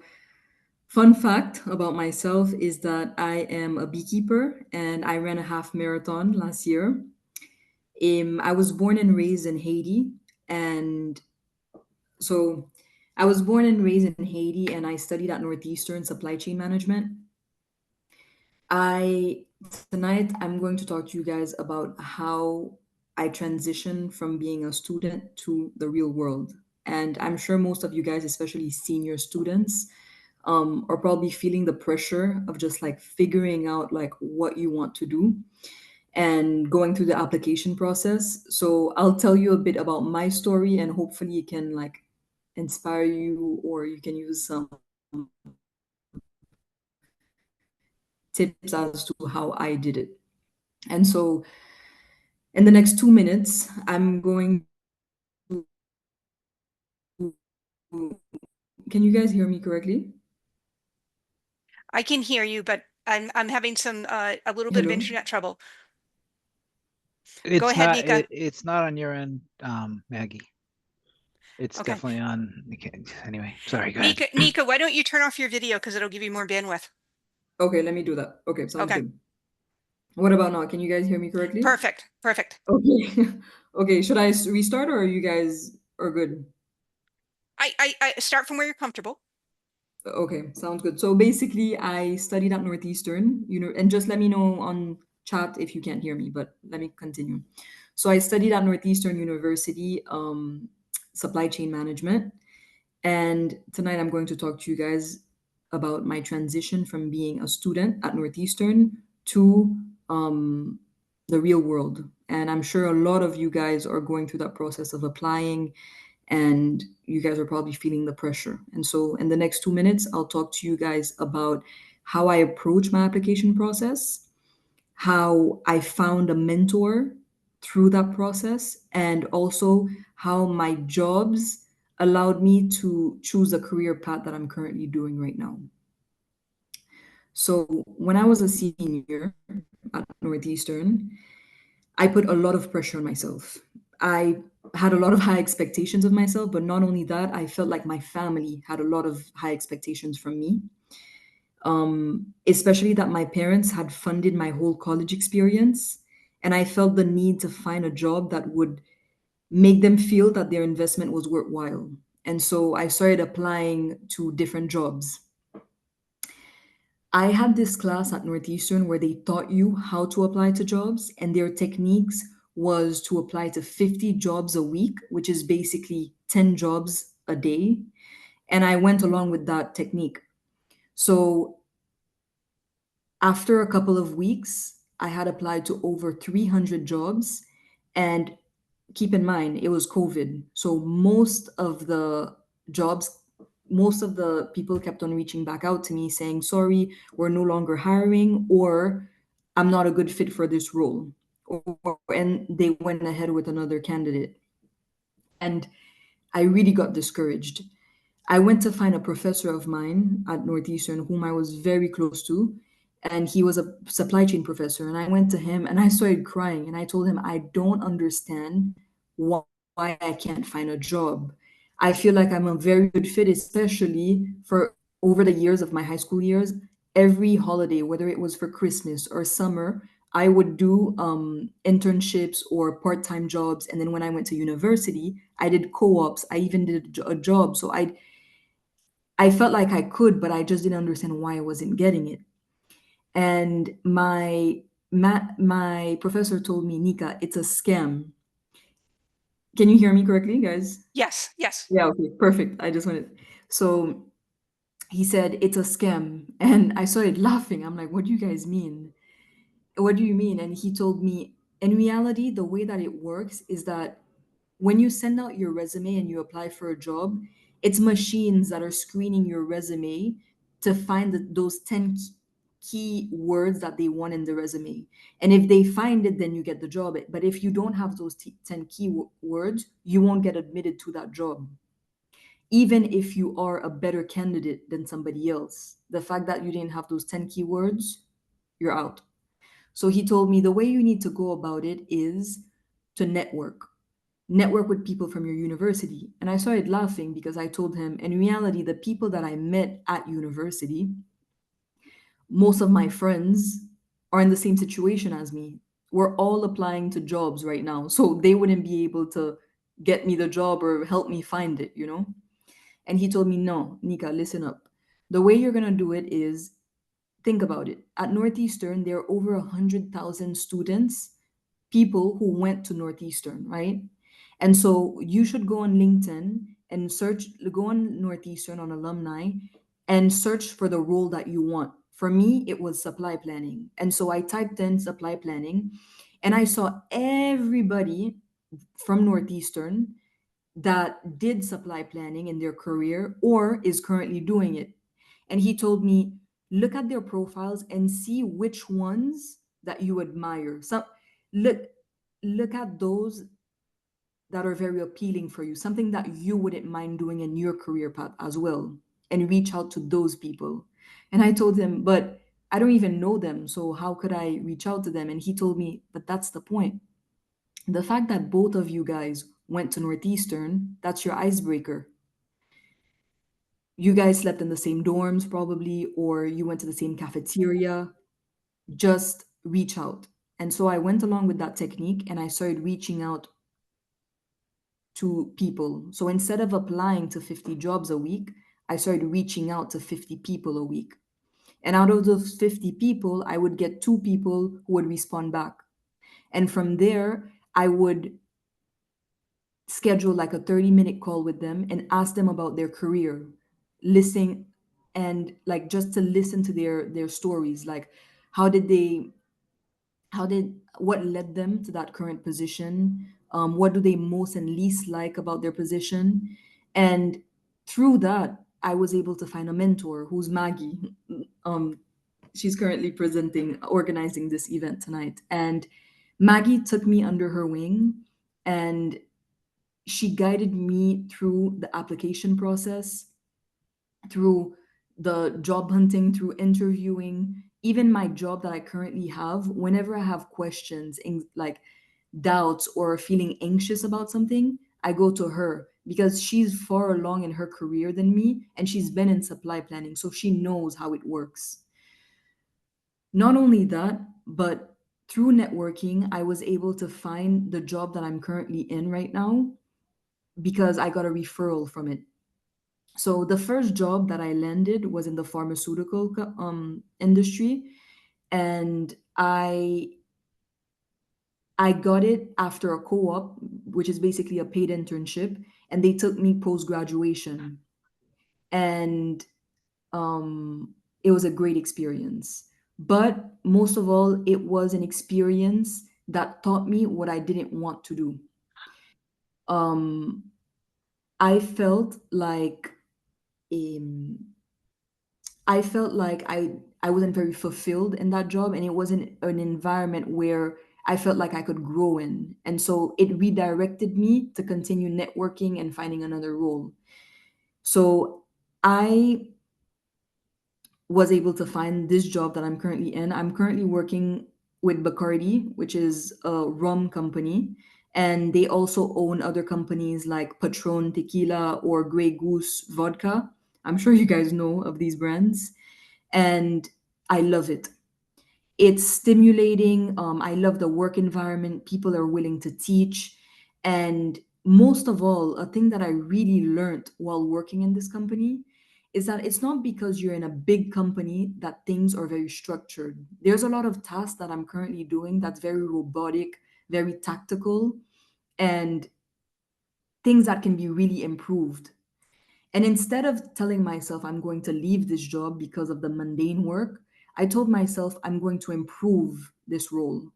fun fact about myself is that I am a beekeeper, and I ran a half marathon last year. I was born and raised in Haiti, and so I was born and raised in Haiti, and I studied at Northeastern Supply Chain Management. Tonight I'm going to talk to you guys about how I transition from being a student to the real world. And I'm sure most of you guys, especially senior students, are probably feeling the pressure of just like figuring out like what you want to do and going through the application process. So I'll tell you a bit about my story and hopefully it can like inspire you or you can use some tips as to how I did it. And so in the next 2 minutes, I'm going to, can you guys hear me correctly? I can hear you, but I'm having some a little bit of Hello? internet trouble. It's ahead, not Nika. it's not on your end, Maggie. It's Okay. definitely on. Anyway, sorry, go ahead. Nika, why don't you turn off your video because it'll give you more bandwidth. Okay, let me do that. Okay, sounds Okay. good. What about now? Can you guys hear me correctly? Perfect. Okay. Okay, should I restart or you guys are good? I start from where you're comfortable. Okay, sounds good. So basically, I studied at Northeastern, and just let me know on chat if you can't hear me, but let me continue. So I studied at Northeastern University, supply chain management. And tonight I'm going to talk to you guys about my transition from being a student at Northeastern to the real world. And I'm sure a lot of you guys are going through that process of applying and you guys are probably feeling the pressure. And so in the next 2 minutes, I'll talk to you guys about how I approach my application process, how I found a mentor through that process, and also how my jobs allowed me to choose a career path that I'm currently doing right now. So when I was a senior at Northeastern, I put a lot of pressure on myself. I had a lot of high expectations of myself, but not only that, I felt like my family had a lot of high expectations from me. Especially that my parents had funded my whole college experience. And I felt the need to find a job that would make them feel that their investment was worthwhile. And so I started applying to different jobs. I had this class at Northeastern where they taught you how to apply to jobs, and their techniques was to apply to 50 jobs a week, which is basically 10 jobs a day. And I went along with that technique. So after a couple of weeks, I had applied to over 300 jobs. And keep in mind, it was COVID. So most of the people kept on reaching back out to me saying, sorry, we're no longer hiring, or I'm not a good fit for this role. And they went ahead with another candidate. And I really got discouraged. I went to find a professor of mine at Northeastern whom I was very close to, and he was a supply chain professor. And I went to him and I started crying and I told him, I don't understand why I can't find a job. I feel like I'm a very good fit, especially for over the years of my high school years. Every holiday, whether it was for Christmas or summer, I would do internships or part-time jobs. And then when I went to university, I did co-ops. I even did a job. So I felt like I could, but I just didn't understand why I wasn't getting it. And my professor told me, Nika, it's a scam. Can you hear me correctly, guys? Yes. Yeah, okay, perfect. I just wanted. So he said, it's a scam. And I started laughing. I'm like, what do you guys mean? What do you mean? And he told me, in reality, the way that it works is that when you send out your resume and you apply for a job, it's machines that are screening your resume to find those 10 key words that they want in the resume. And if they find it, then you get the job. But if you don't have those 10 key words, you won't get admitted to that job. Even if you are a better candidate than somebody else, the fact that you didn't have those 10 keywords, you're out. So he told me the way you need to go about it is to network with people from your university. And I started laughing because I told him, in reality, the people that I met at university, most of my friends are in the same situation as me. We're all applying to jobs right now. So they wouldn't be able to get me the job or help me find it, you know? And he told me, no, Nika, listen up. The way you're going to do it is think about it. At Northeastern, there are over 100,000 students, people who went to Northeastern, right? And so you should go on LinkedIn and go on Northeastern on alumni and search for the role that you want. For me, it was supply planning. And so I typed in supply planning and I saw everybody from Northeastern that did supply planning in their career or is currently doing it. And he told me, look at their profiles and see which ones that you admire. So look at those that are very appealing for you, something that you wouldn't mind doing in your career path as well, and reach out to those people. And I told him, but I don't even know them, so how could I reach out to them? And he told me, but that's the point. The fact that both of you guys went to Northeastern, that's your icebreaker. You guys slept in the same dorms probably, or you went to the same cafeteria. Just reach out. And so I went along with that technique and I started reaching out to people. So instead of applying to 50 jobs a week, I started reaching out to 50 people a week. And out of those 50 people, I would get 2 people who would respond back. And from there, I would schedule like a 30-minute call with them and ask them about their career, listen, and like just to listen to their stories, like how did what led them to that current position, what do they most and least like about their position. And through that, I was able to find a mentor who's Maggie. She's currently organizing this event tonight. And Maggie took me under her wing and she guided me through the application process, through the job hunting, through interviewing, even my job that I currently have. Whenever I have questions, like doubts or feeling anxious about something, I go to her because she's far along in her career than me and she's been in supply planning, so she knows how it works. Not only that, but through networking, I was able to find the job that I'm currently in right now because I got a referral from it. So the first job that I landed was in the pharmaceutical industry, and I got it after a co-op, which is basically a paid internship, and they took me post-graduation, and it was a great experience. But most of all, it was an experience that taught me what I didn't want to do. I felt like I wasn't very fulfilled in that job, and it wasn't an environment where I felt like I could grow in. And so it redirected me to continue networking and finding another role. So I was able to find this job that I'm currently in. I'm currently working with Bacardi, which is a rum company, and they also own other companies like Patron Tequila or Grey Goose Vodka. I'm sure you guys know of these brands, and I love it. It's stimulating. I love the work environment. People are willing to teach. And most of all, a thing that I really learned while working in this company is that it's not because you're in a big company that things are very structured. There's a lot of tasks that I'm currently doing that's very robotic, very tactical, and things that can be really improved. And instead of telling myself I'm going to leave this job because of the mundane work, I told myself I'm going to improve this role.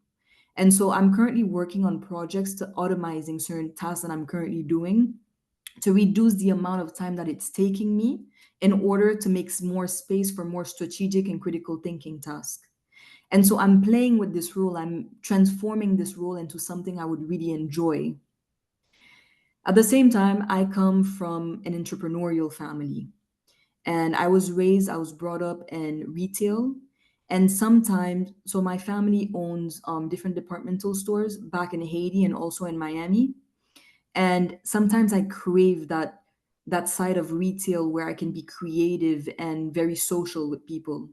And so I'm currently working on projects to automizing certain tasks that I'm currently doing to reduce the amount of time that it's taking me in order to make more space for more strategic and critical thinking tasks. And so I'm playing with this role. I'm transforming this role into something I would really enjoy. At the same time, I come from an entrepreneurial family, and I was brought up in retail. And sometimes, so my family owns different departmental stores back in Haiti and also in Miami. And sometimes I crave that side of retail where I can be creative and very social with people.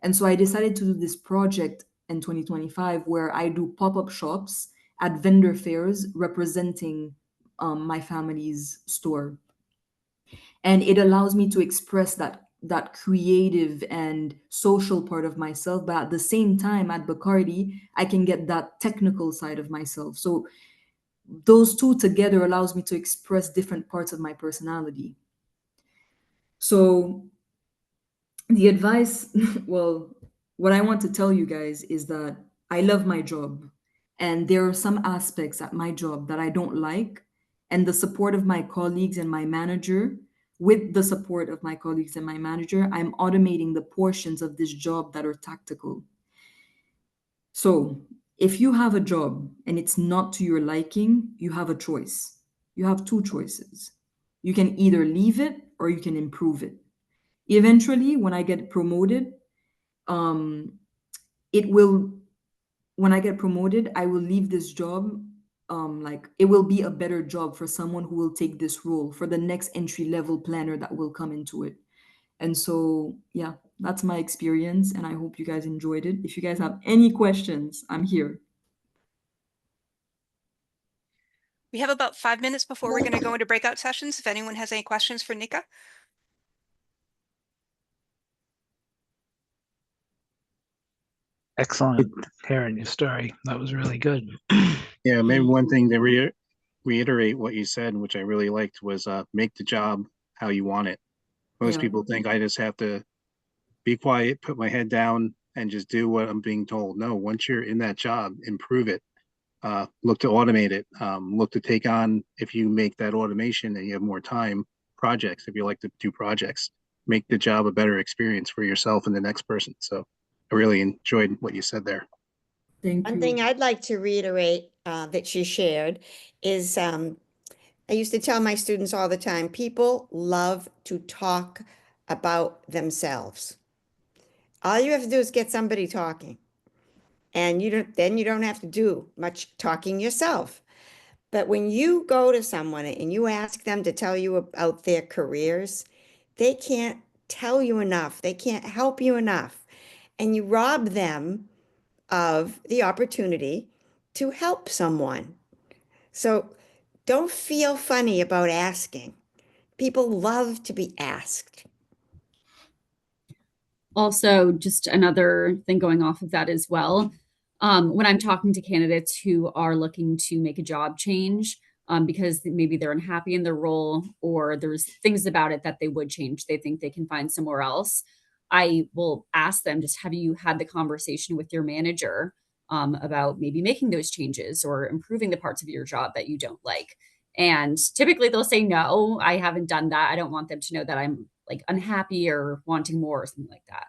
And so I decided to do this project in 2025 where I do pop-up shops at vendor fairs representing my family's store. And it allows me to express that creative and social part of myself, but at the same time at Bacardi, I can get that technical side of myself. So those two together allows me to express different parts of my personality. So the advice, well, what I want to tell you guys is that I love my job, and there are some aspects at my job that I don't like, and the support of my colleagues and my manager, with the support of my colleagues and my manager, I'm automating the portions of this job that are tactical. So if you have a job and it's not to your liking, you have a choice. You have two choices. You can either leave it or you can improve it. Eventually, when I get promoted, it will, when I get promoted, I will leave this job. Like it will be a better job for someone who will take this role, for the next entry level planner that will come into it. And so, yeah, that's my experience, and I hope you guys enjoyed it. If you guys have any questions, I'm here. We have about 5 minutes before we're going to go into breakout sessions. If anyone has any questions for Nika. Excellent hearing your story. That was really good. Yeah, maybe one thing to reiterate what you said, which I really liked, was make the job how you want it. Most Yeah. people think I just have to be quiet, put my head down, and just do what I'm being told. No, once you're in that job, improve it. Look to automate it. Look to take on, if you make that automation and you have more time, projects. If you like to do projects, make the job a better experience for yourself and the next person. So I really enjoyed what you said there. Thank One you. thing I'd like to reiterate that she shared is I used to tell my students all the time, people love to talk about themselves. All you have to do is get somebody talking, and then you don't have to do much talking yourself. But when you go to someone and you ask them to tell you about their careers, they can't tell you enough. They can't help you enough. And you rob them of the opportunity to help someone. So don't feel funny about asking. People love to be asked. Also, just another thing going off of that as well. When I'm talking to candidates who are looking to make a job change, because maybe they're unhappy in their role or there's things about it that they would change, they think they can find somewhere else, I will ask them, just have you had the conversation with your manager about maybe making those changes or improving the parts of your job that you don't like? And typically they'll say, no, I haven't done that. I don't want them to know that I'm like unhappy or wanting more or something like that.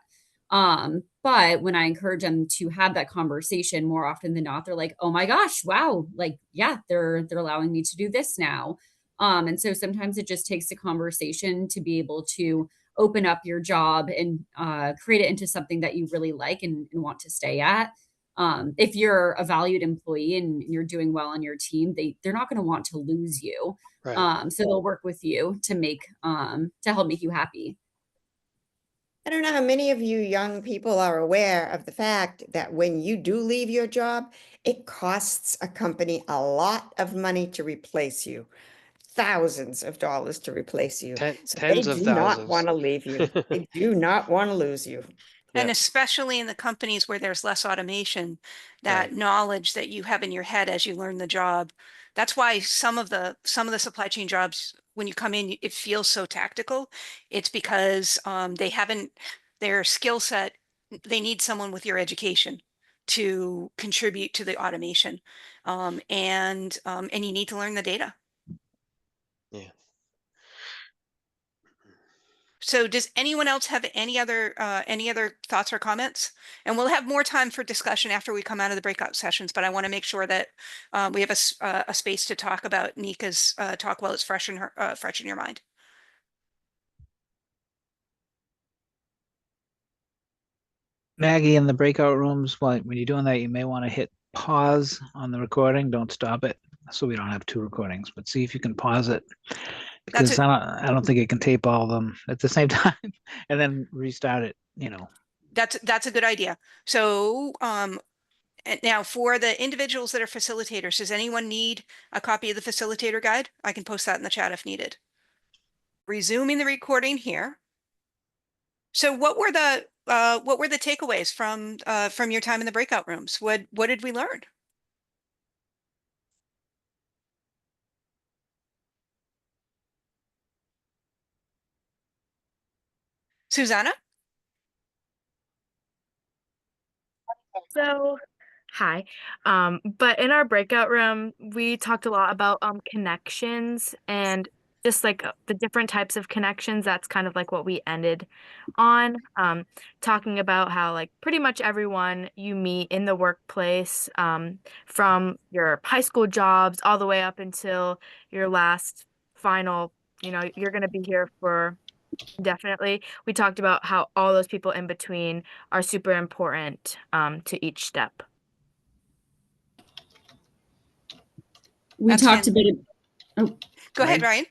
But when I encourage them to have that conversation, more often than not, they're like, oh my gosh, wow, like, yeah, they're allowing me to do this now. And so sometimes it just takes a conversation to be able to open up your job and create it into something that you really like and want to stay at. If you're a valued employee and you're doing well on your team, they're not going to want to lose you. Right. So they'll work with you to make to help make you happy. I don't know how many of you young people are aware of the fact that when you do leave your job, it costs a company a lot of money to replace you, thousands of dollars to replace you. So they Tens of do not thousands. want to leave you. They do not want to lose you. And Yeah. especially in the companies where there's less automation, that Right. knowledge that you have in your head as you learn the job. That's why some of the supply chain jobs, when you come in, it feels so tactical. It's because they haven't their skill set. They need someone with your education to contribute to the automation, and you need to learn the data. Yeah. So does anyone else have any other thoughts or comments? And we'll have more time for discussion after we come out of the breakout sessions, but I want to make sure that we have a space to talk about Nika's talk while it's fresh in your mind. Maggie, in the breakout rooms, when you're doing that, you may want to hit pause on the recording. Don't stop it, so we don't have two recordings. But see if you can pause it, because I don't think it can tape all of them at the same time, and then restart it. That's a good idea. So and now for the individuals that are facilitators, does anyone need a copy of the facilitator guide? I can post that in the chat if needed. Resuming the recording here. So what were the takeaways from your time in the breakout rooms? What did we learn? Susanna? So, hi. But in our breakout room, we talked a lot about connections and just like the different types of connections. That's kind of like what we ended on. Talking about how like pretty much everyone you meet in the workplace, from your high school jobs all the way up until your last final, you're gonna be here for definitely. We talked about how all those people in between are super important to each step. We That's talked a bit oh, Go ahead, sorry. Ryan.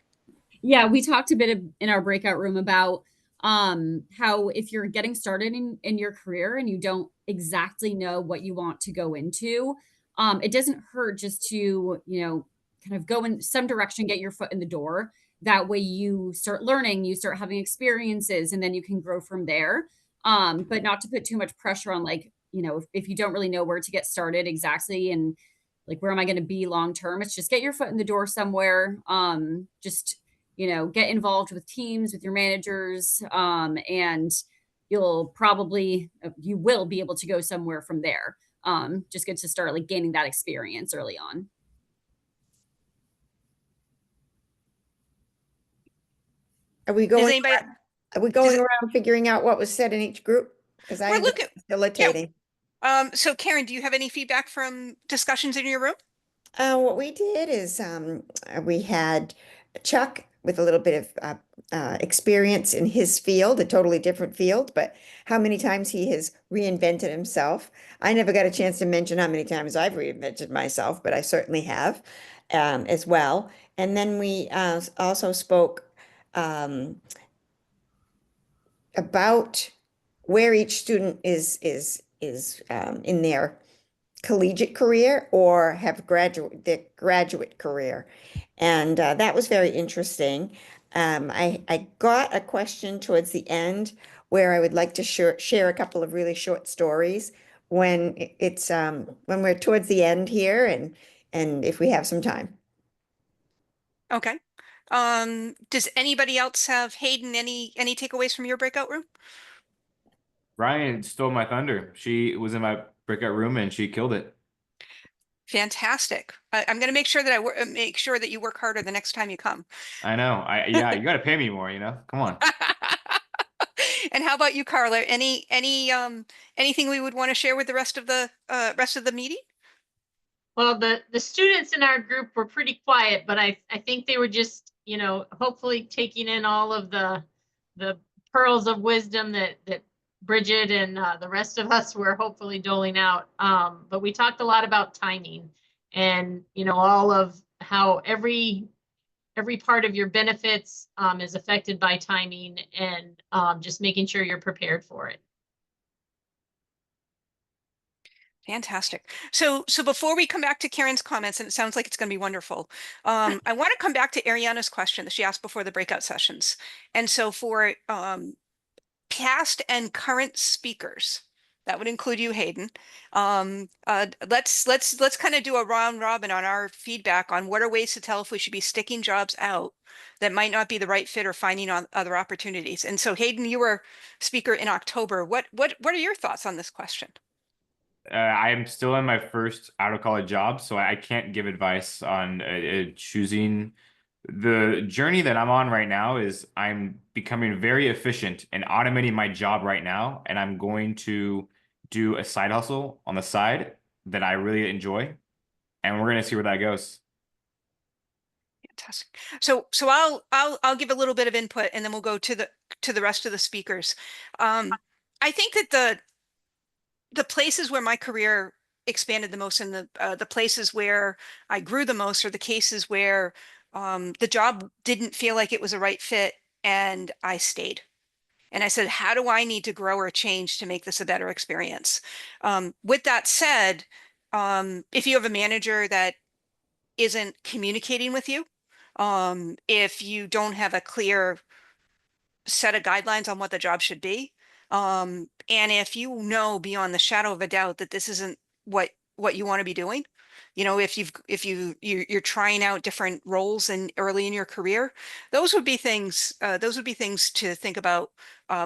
Yeah, we talked a bit in our breakout room about how if you're getting started in your career and you don't exactly know what you want to go into, it doesn't hurt just to, kind of go in some direction, get your foot in the door. That way you start learning, you start having experiences, and then you can grow from there. But not to put too much pressure on, like, if you don't really know where to get started exactly, and like, where am I going to be long term? It's just get your foot in the door somewhere. Just get involved with teams, with your managers, and you will be able to go somewhere from there. Just good to start like gaining that experience early on. Are we Does going, anybody? are we going around figuring out what was said in each group? Because We're I'm just looking. facilitating. So Karen, do you have any feedback from discussions in your room? What we did is we had Chuck with a little bit of experience in his field, a totally different field, but how many times he has reinvented himself. I never got a chance to mention how many times I've reinvented myself, but I certainly have as well. And then we also spoke about where each student is in their collegiate career or have their graduate career. And that was very interesting. I got a question towards the end where I would like to share a couple of really short stories when when we're towards the end here and if we have some time. Okay. Does anybody else have, Hayden, any takeaways from your breakout room? Ryan stole my thunder. She was in my breakout room and she killed it. Fantastic. I'm going to make sure that make sure that you work harder the next time you come. I know. Yeah, you got to pay me more, Come on. And how about you, Carla? Anything we would want to share with the rest of the meeting? Well, the students in our group were pretty quiet, but I think they were just, hopefully taking in all of the pearls of wisdom that Bridget and the rest of us were hopefully doling out. But we talked a lot about timing and, all of how every part of your benefits is affected by timing, and just making sure you're prepared for it. Fantastic. So before we come back to Karen's comments, and it sounds like it's going to be wonderful, I want to come back to Ariana's question that she asked before the breakout sessions. And so for past and current speakers, that would include you, Hayden. Let's kind of do a round robin on our feedback on what are ways to tell if we should be sticking jobs out that might not be the right fit or finding on other opportunities. And so Hayden, you were speaker in October. What are your thoughts on this question? I'm still in my first out of college job, so I can't give advice on choosing. The journey that I'm on right now is I'm becoming very efficient and automating my job right now, and I'm going to do a side hustle on the side that I really enjoy, and we're going to see where that goes. Fantastic. So I'll give a little bit of input, and then we'll go to the rest of the speakers. I think that the places where my career expanded the most, and the places where I grew the most, are the cases where the job didn't feel like it was a right fit, and I stayed. And I said, how do I need to grow or change to make this a better experience? With that said, if you have a manager that isn't communicating with you, if you don't have a clear set of guidelines on what the job should be, And if you know beyond the shadow of a doubt that this isn't what you want to be doing, if you're trying out different roles in early in your career, those would be things to think about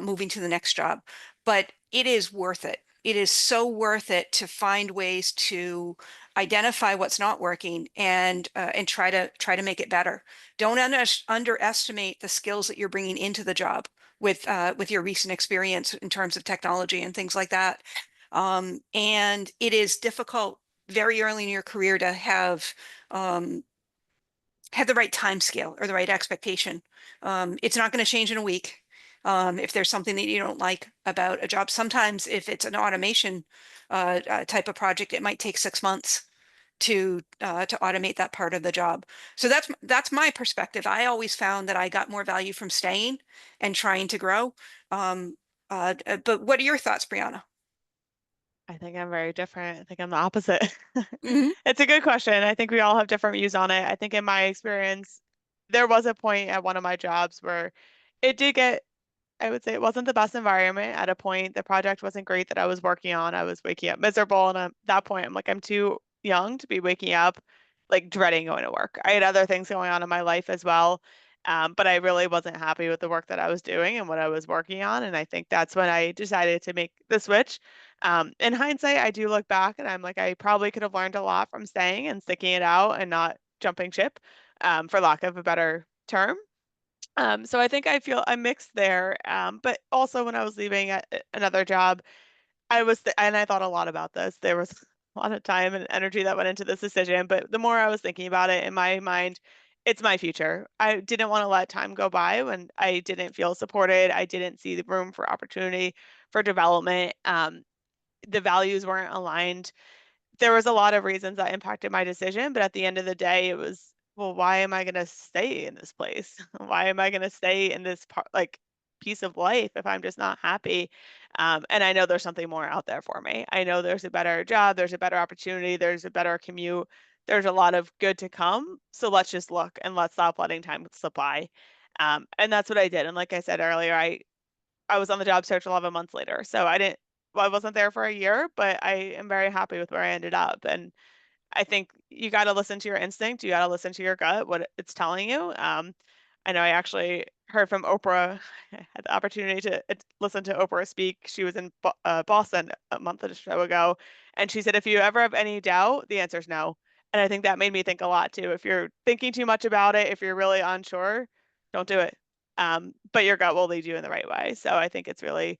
moving to the next job. But it is worth it. It is so worth it to find ways to identify what's not working and try to make it better. Don't underestimate the skills that you're bringing into the job with your recent experience in terms of technology and things like that. And it is difficult very early in your career to have the right time scale or the right expectation. It's not going to change in a week. If there's something that you don't like about a job, sometimes if it's an automation type of project, it might take 6 months to automate that part of the job. So that's my perspective. I always found that I got more value from staying and trying to grow. But what are your thoughts, Brianna? I think I'm very different. I think I'm the opposite. Mhm. It's a good question. I think we all have different views on it. I think in my experience, there was a point at one of my jobs where it did get, I would say it wasn't the best environment at a point. The project wasn't great that I was working on. I was waking up miserable. And at that point, I'm like, I'm too young to be waking up, like dreading going to work. I had other things going on in my life as well. But I really wasn't happy with the work that I was doing and what I was working on. And I think that's when I decided to make the switch. In hindsight, I do look back and I'm like, I probably could have learned a lot from staying and sticking it out and not jumping ship, for lack of a better term. So I think I feel I'm mixed there. But also when I was leaving another job, and I thought a lot about this. There was a lot of time and energy that went into this decision, but the more I was thinking about it in my mind, it's my future. I didn't want to let time go by when I didn't feel supported. I didn't see the room for opportunity for development. The values weren't aligned. There was a lot of reasons that impacted my decision, but at the end of the day, it was, well, why am I going to stay in this place? Why am I going to stay in this part, like piece of life if I'm just not happy? And I know there's something more out there for me. I know there's a better job, there's a better opportunity, there's a better commute, there's a lot of good to come. So let's just look and let's stop letting time slip by. And that's what I did. And like I said earlier, I was on the job search 11 months later. So I wasn't there for a year, but I am very happy with where I ended up. And I think you got to listen to your instinct. You got to listen to your gut, what it's telling you. I know I actually heard from Oprah. I had the opportunity to listen to Oprah speak. She was in Boston a month or so ago. And she said, if you ever have any doubt, the answer is no. And I think that made me think a lot too. If you're thinking too much about it, if you're really unsure, don't do it. But your gut will lead you in the right way. So I think it's really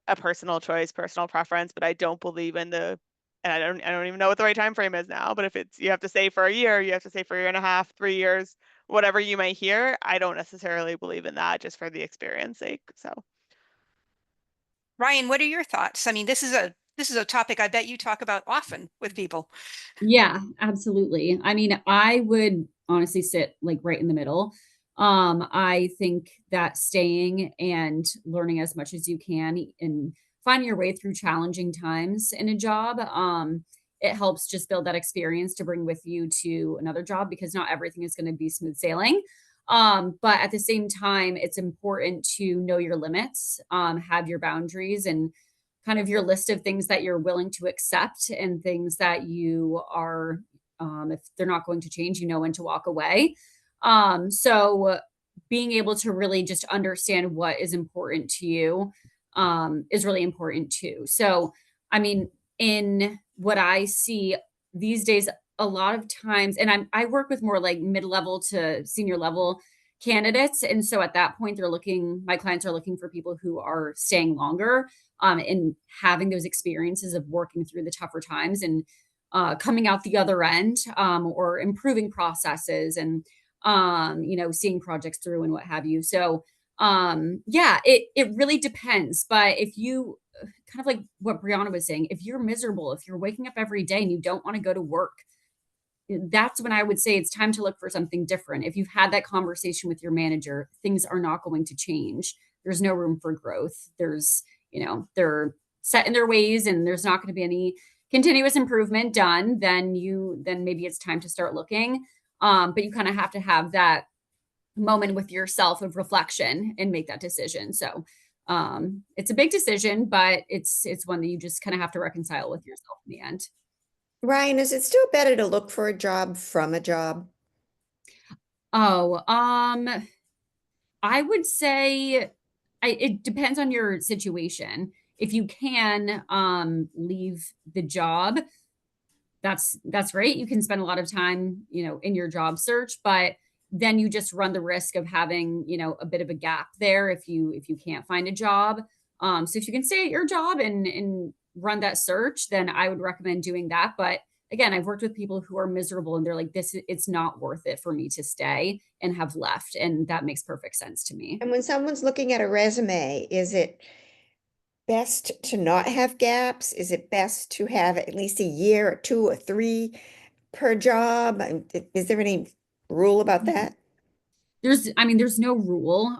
a personal choice, personal preference, but I don't believe in and I don't even know what the right time frame is now, but if it's, you have to stay for a year, you have to stay for a year and a half, 3 years, whatever you may hear, I don't necessarily believe in that just for the experience sake. So Ryan, what are your thoughts? I mean, this is a topic I bet you talk about often with people. Yeah, absolutely. I mean, I would honestly sit like right in the middle. I think that staying and learning as much as you can and finding your way through challenging times in a job, it helps just build that experience to bring with you to another job because not everything is going to be smooth sailing. But at the same time, it's important to know your limits, have your boundaries and kind of your list of things that you're willing to accept and things that you are, if they're not going to change, you know when to walk away. So being able to really just understand what is important to you is really important too. So, I mean, in what I see these days, a lot of times, and I work with more like mid-level to senior level candidates. And so at that point, my clients are looking for people who are staying longer and having those experiences of working through the tougher times and coming out the other end or improving processes and seeing projects through and what have you. So yeah, it really depends. But if you kind of like what Brianna was saying, if you're miserable, if you're waking up every day and you don't want to go to work, that's when I would say it's time to look for something different. If you've had that conversation with your manager, things are not going to change. There's no room for growth. They're set in their ways and there's not going to be any continuous improvement done, then maybe it's time to start looking. But you kind of have to have that moment with yourself of reflection and make that decision. So It's a big decision, but it's one that you just kind of have to reconcile with yourself in the end. Ryan, is it still better to look for a job from a job? Oh, I would say it depends on your situation. If you can leave the job, that's great. You can spend a lot of time, in your job search, but then you just run the risk of having, a bit of a gap there if you can't find a job. So if you can stay at your job and run that search, then I would recommend doing that. But again, I've worked with people who are miserable and they're like, it's not worth it for me to stay, and have left. And that makes perfect sense to me. And when someone's looking at a resume, is it best to not have gaps? Is it best to have at least a year or 2 or 3 per job? Is there any rule about that? There's no rule.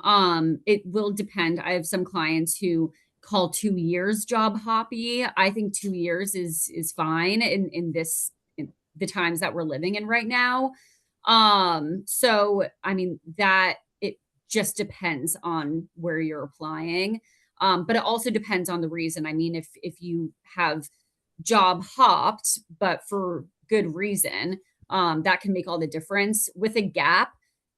It will depend. I have some clients who call 2 years job hoppy. I think 2 years is fine in the times that we're living in right now. So that it just depends on where you're applying. But it also depends on the reason. If you have job hopped, but for good reason, that can make all the difference. With a gap,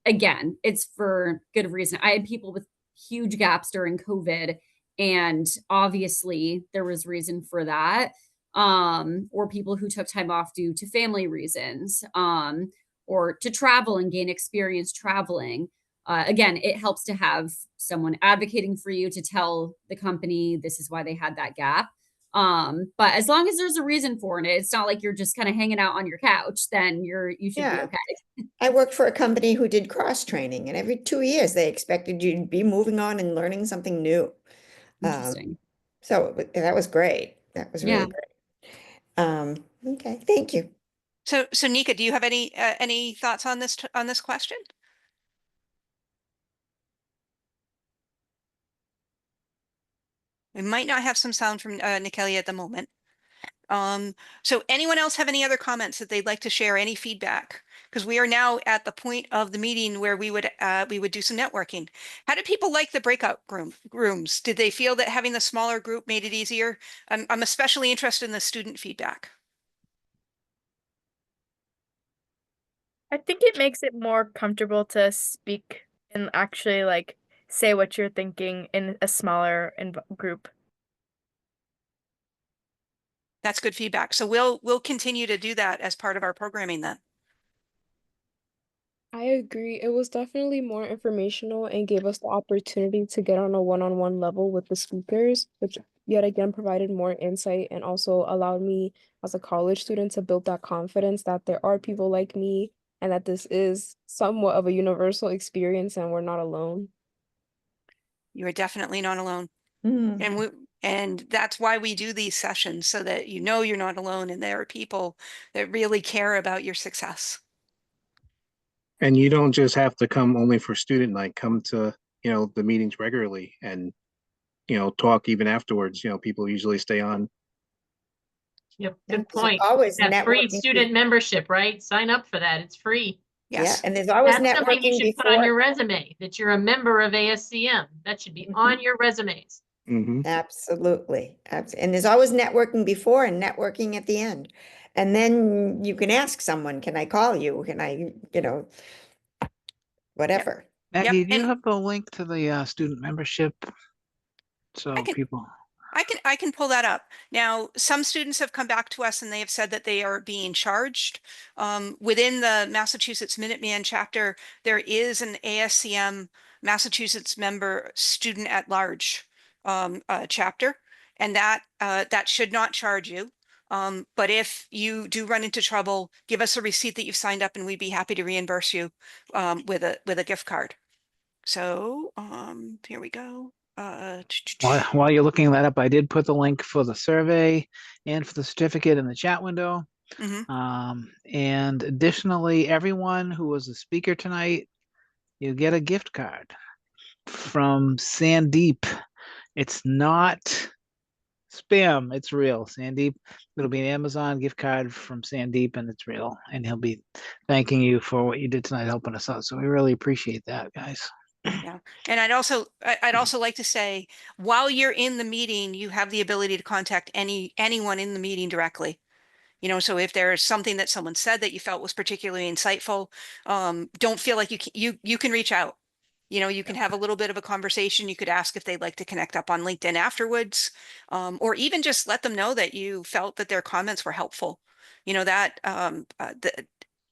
again, it's for good reason. I had people with huge gaps during COVID, and obviously there was reason for that. Or people who took time off due to family reasons, or to travel and gain experience traveling. Again, it helps to have someone advocating for you to tell the company this is why they had that gap. But as long as there's a reason for it, it's not like you're just kind of hanging out on your couch, then you should be Yeah. okay. I worked for a company who did cross training, and every 2 years they expected you to be moving on and learning something new. Interesting. So that was great. That was Yeah. really great. Okay, thank you. So Nika, do you have any thoughts on this question? We might not have some sound from Nikelia at the moment. So anyone else have any other comments that they'd like to share, any feedback? Because we are now at the point of the meeting where we would do some networking. How did people like the breakout rooms? Did they feel that having the smaller group made it easier? I'm especially interested in the student feedback. I think it makes it more comfortable to speak and actually like say what you're thinking in a smaller group. That's good feedback. So we'll continue to do that as part of our programming then. I agree. It was definitely more informational and gave us the opportunity to get on a one-on-one level with the speakers, which yet again provided more insight and also allowed me as a college student to build that confidence that there are people like me and that this is somewhat of a universal experience and we're not alone. You are definitely not alone. And that's why we do these sessions, so that you're not alone and there are people that really care about your success. And you don't just have to come only for student night, come to, the meetings regularly and, talk even afterwards. People usually stay on. Yep, And good point. always That free networking. student membership, right? Sign up for that. It's free. Yes. Yeah, and there's always That's something you networking should put on your before. resume, that you're a member of ASCM. That should be on your resumes. Absolutely. And there's always networking before and networking at the end. And then you can ask someone, can I call you? Can I, whatever. Maggie, do you And have the link to the student membership? So I can- people. I can pull that up. Now, some students have come back to us and they have said that they are being charged. Within the Massachusetts Minuteman chapter, there is an ASCM Massachusetts member student at large chapter, and that should not charge you. But if you do run into trouble, give us a receipt that you've signed up and we'd be happy to reimburse you with a gift card. So here we go. While you're looking that up, I did put the link for the survey and for the certificate in the chat window. And additionally, everyone who was a speaker tonight, you get a gift card from Sandeep. It's not spam, it's real. Sandeep, it'll be an Amazon gift card from Sandeep, and it's real. And he'll be thanking you for what you did tonight, helping us out. So we really appreciate that, guys. Yeah. And I'd also like to say, while you're in the meeting, you have the ability to contact anyone in the meeting directly. So if there's something that someone said that you felt was particularly insightful, don't feel like you can reach out. You can have a little bit of a conversation. You could ask if they'd like to connect up on LinkedIn afterwards, or even just let them know that you felt that their comments were helpful. That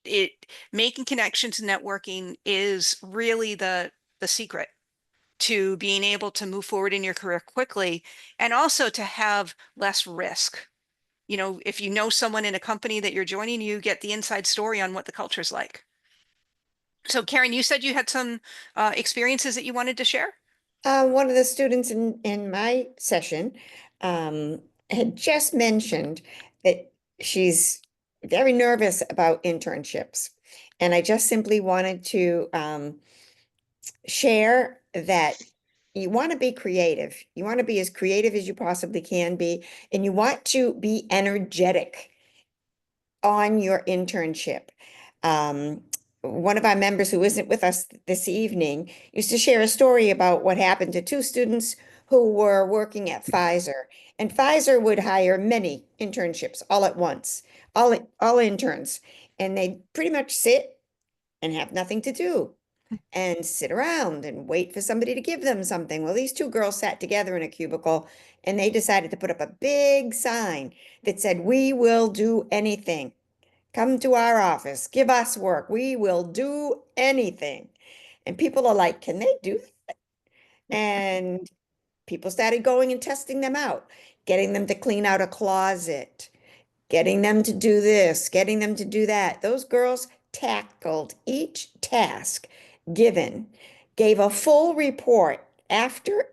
it making connections and networking is really the secret to being able to move forward in your career quickly, and also to have less risk. If you know someone in a company that you're joining, you get the inside story on what the culture's like. So Karen, you said you had some experiences that you wanted to share? One of the students in my session had just mentioned that she's very nervous about internships. And I just simply wanted to share that you want to be creative. You want to be as creative as you possibly can be, and you want to be energetic on your internship. One of our members who isn't with us this evening used to share a story about what happened to two students who were working at Pfizer. And Pfizer would hire many internships all at once, all interns. And they pretty much sit and have nothing to do and sit around and wait for somebody to give them something. Well, these two girls sat together in a cubicle and they decided to put up a big sign that said, "We will do anything. Come to our office, give us work. We will do anything." And people are like, "Can they do that?" And people started going and testing them out, getting them to clean out a closet, getting them to do this, getting them to do that. Those girls tackled each task given, gave a full report after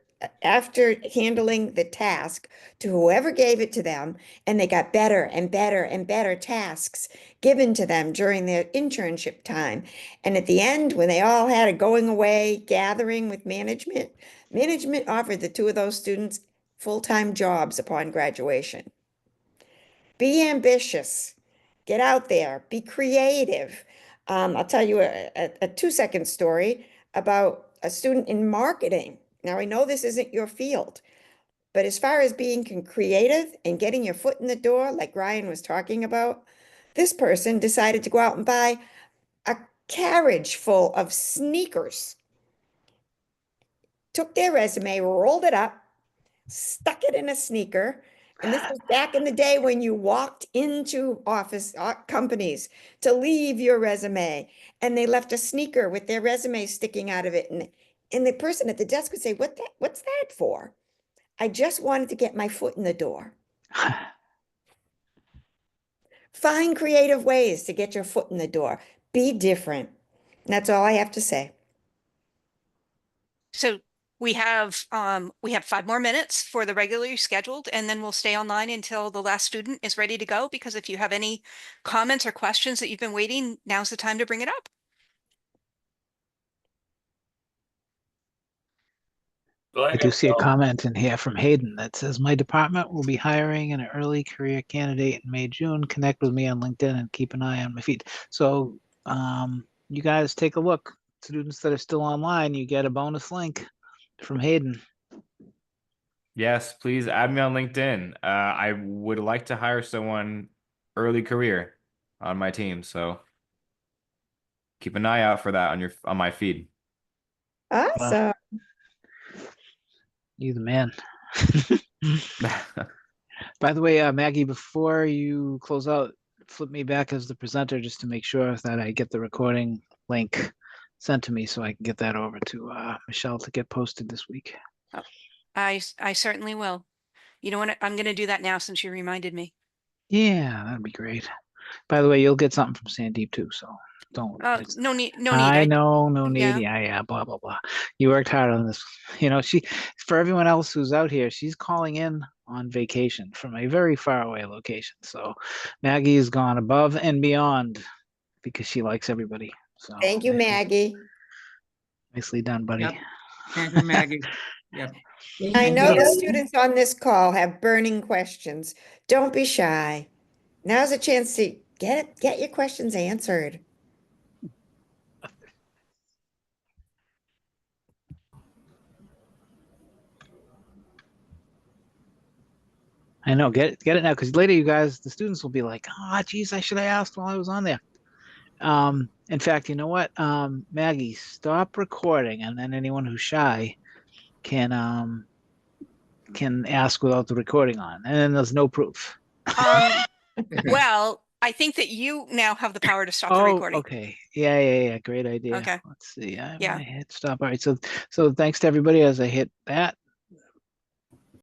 handling the task to whoever gave it to them, and they got better and better and better tasks given to them during their internship time. And at the end, when they all had a going away gathering with management, management offered the two of those students full-time jobs upon graduation. Be ambitious, get out there, be creative. I'll tell you a 2-second story about a student in marketing. Now, I know this isn't your field, but as far as being creative and getting your foot in the door, like Ryan was talking about, this person decided to go out and buy a carriage full of sneakers, took their resume, rolled it up, stuck it in a sneaker. And this was back in the day when you walked into office companies to leave your resume, and they left a sneaker with their resume sticking out of it. And the person at the desk would say, what's that for? I just wanted to get my foot in the door. Find creative ways to get your foot in the door. Be different. That's all I have to say. So we have 5 more minutes for the regularly scheduled, and then we'll stay online until the last student is ready to go, because if you have any comments or questions that you've been waiting, now's the time to bring it up. I do see a comment in here from Hayden that says, "My department will be hiring an early career candidate in May, June. Connect with me on LinkedIn and keep an eye on my feed." So you guys take a look. Students that are still online, you get a bonus link from Hayden. Yes, please add me on LinkedIn. I would like to hire someone early career on my team, so keep an eye out for that on my feed. Awesome. You the man. By the way, Maggie, before you close out, flip me back as the presenter just to make sure that I get the recording link sent to me so I can get that over to Michelle to get posted this week. Oh, I certainly will. You know what? I'm going to do that now since you reminded me. Yeah, that'd be great. By the way, you'll get something from Sandeep too, so don't. No need. No need. I know, no need. Yeah. Yeah, blah blah blah. You worked hard on this. For everyone else who's out here, she's calling in on vacation from a very far away location. So Maggie's gone above and beyond because she likes everybody. So Thank you, Maggie. nicely done, buddy. Yep. Thank you, Maggie. Yep. I know you. the students on this call have burning questions. Don't be shy. Now's a chance to get your questions answered. I know, get it now, because later you guys, the students will be like, oh, geez, I should have asked while I was on there. In fact, you know what? Maggie, stop recording, and then anyone who's shy can ask without the recording on, and then there's no proof. Well, I think that you now have the power to stop the Oh, recording. okay. Yeah. Great idea. Okay. Let's see. I Yeah. hit stop. All right. So thanks to everybody as I hit that.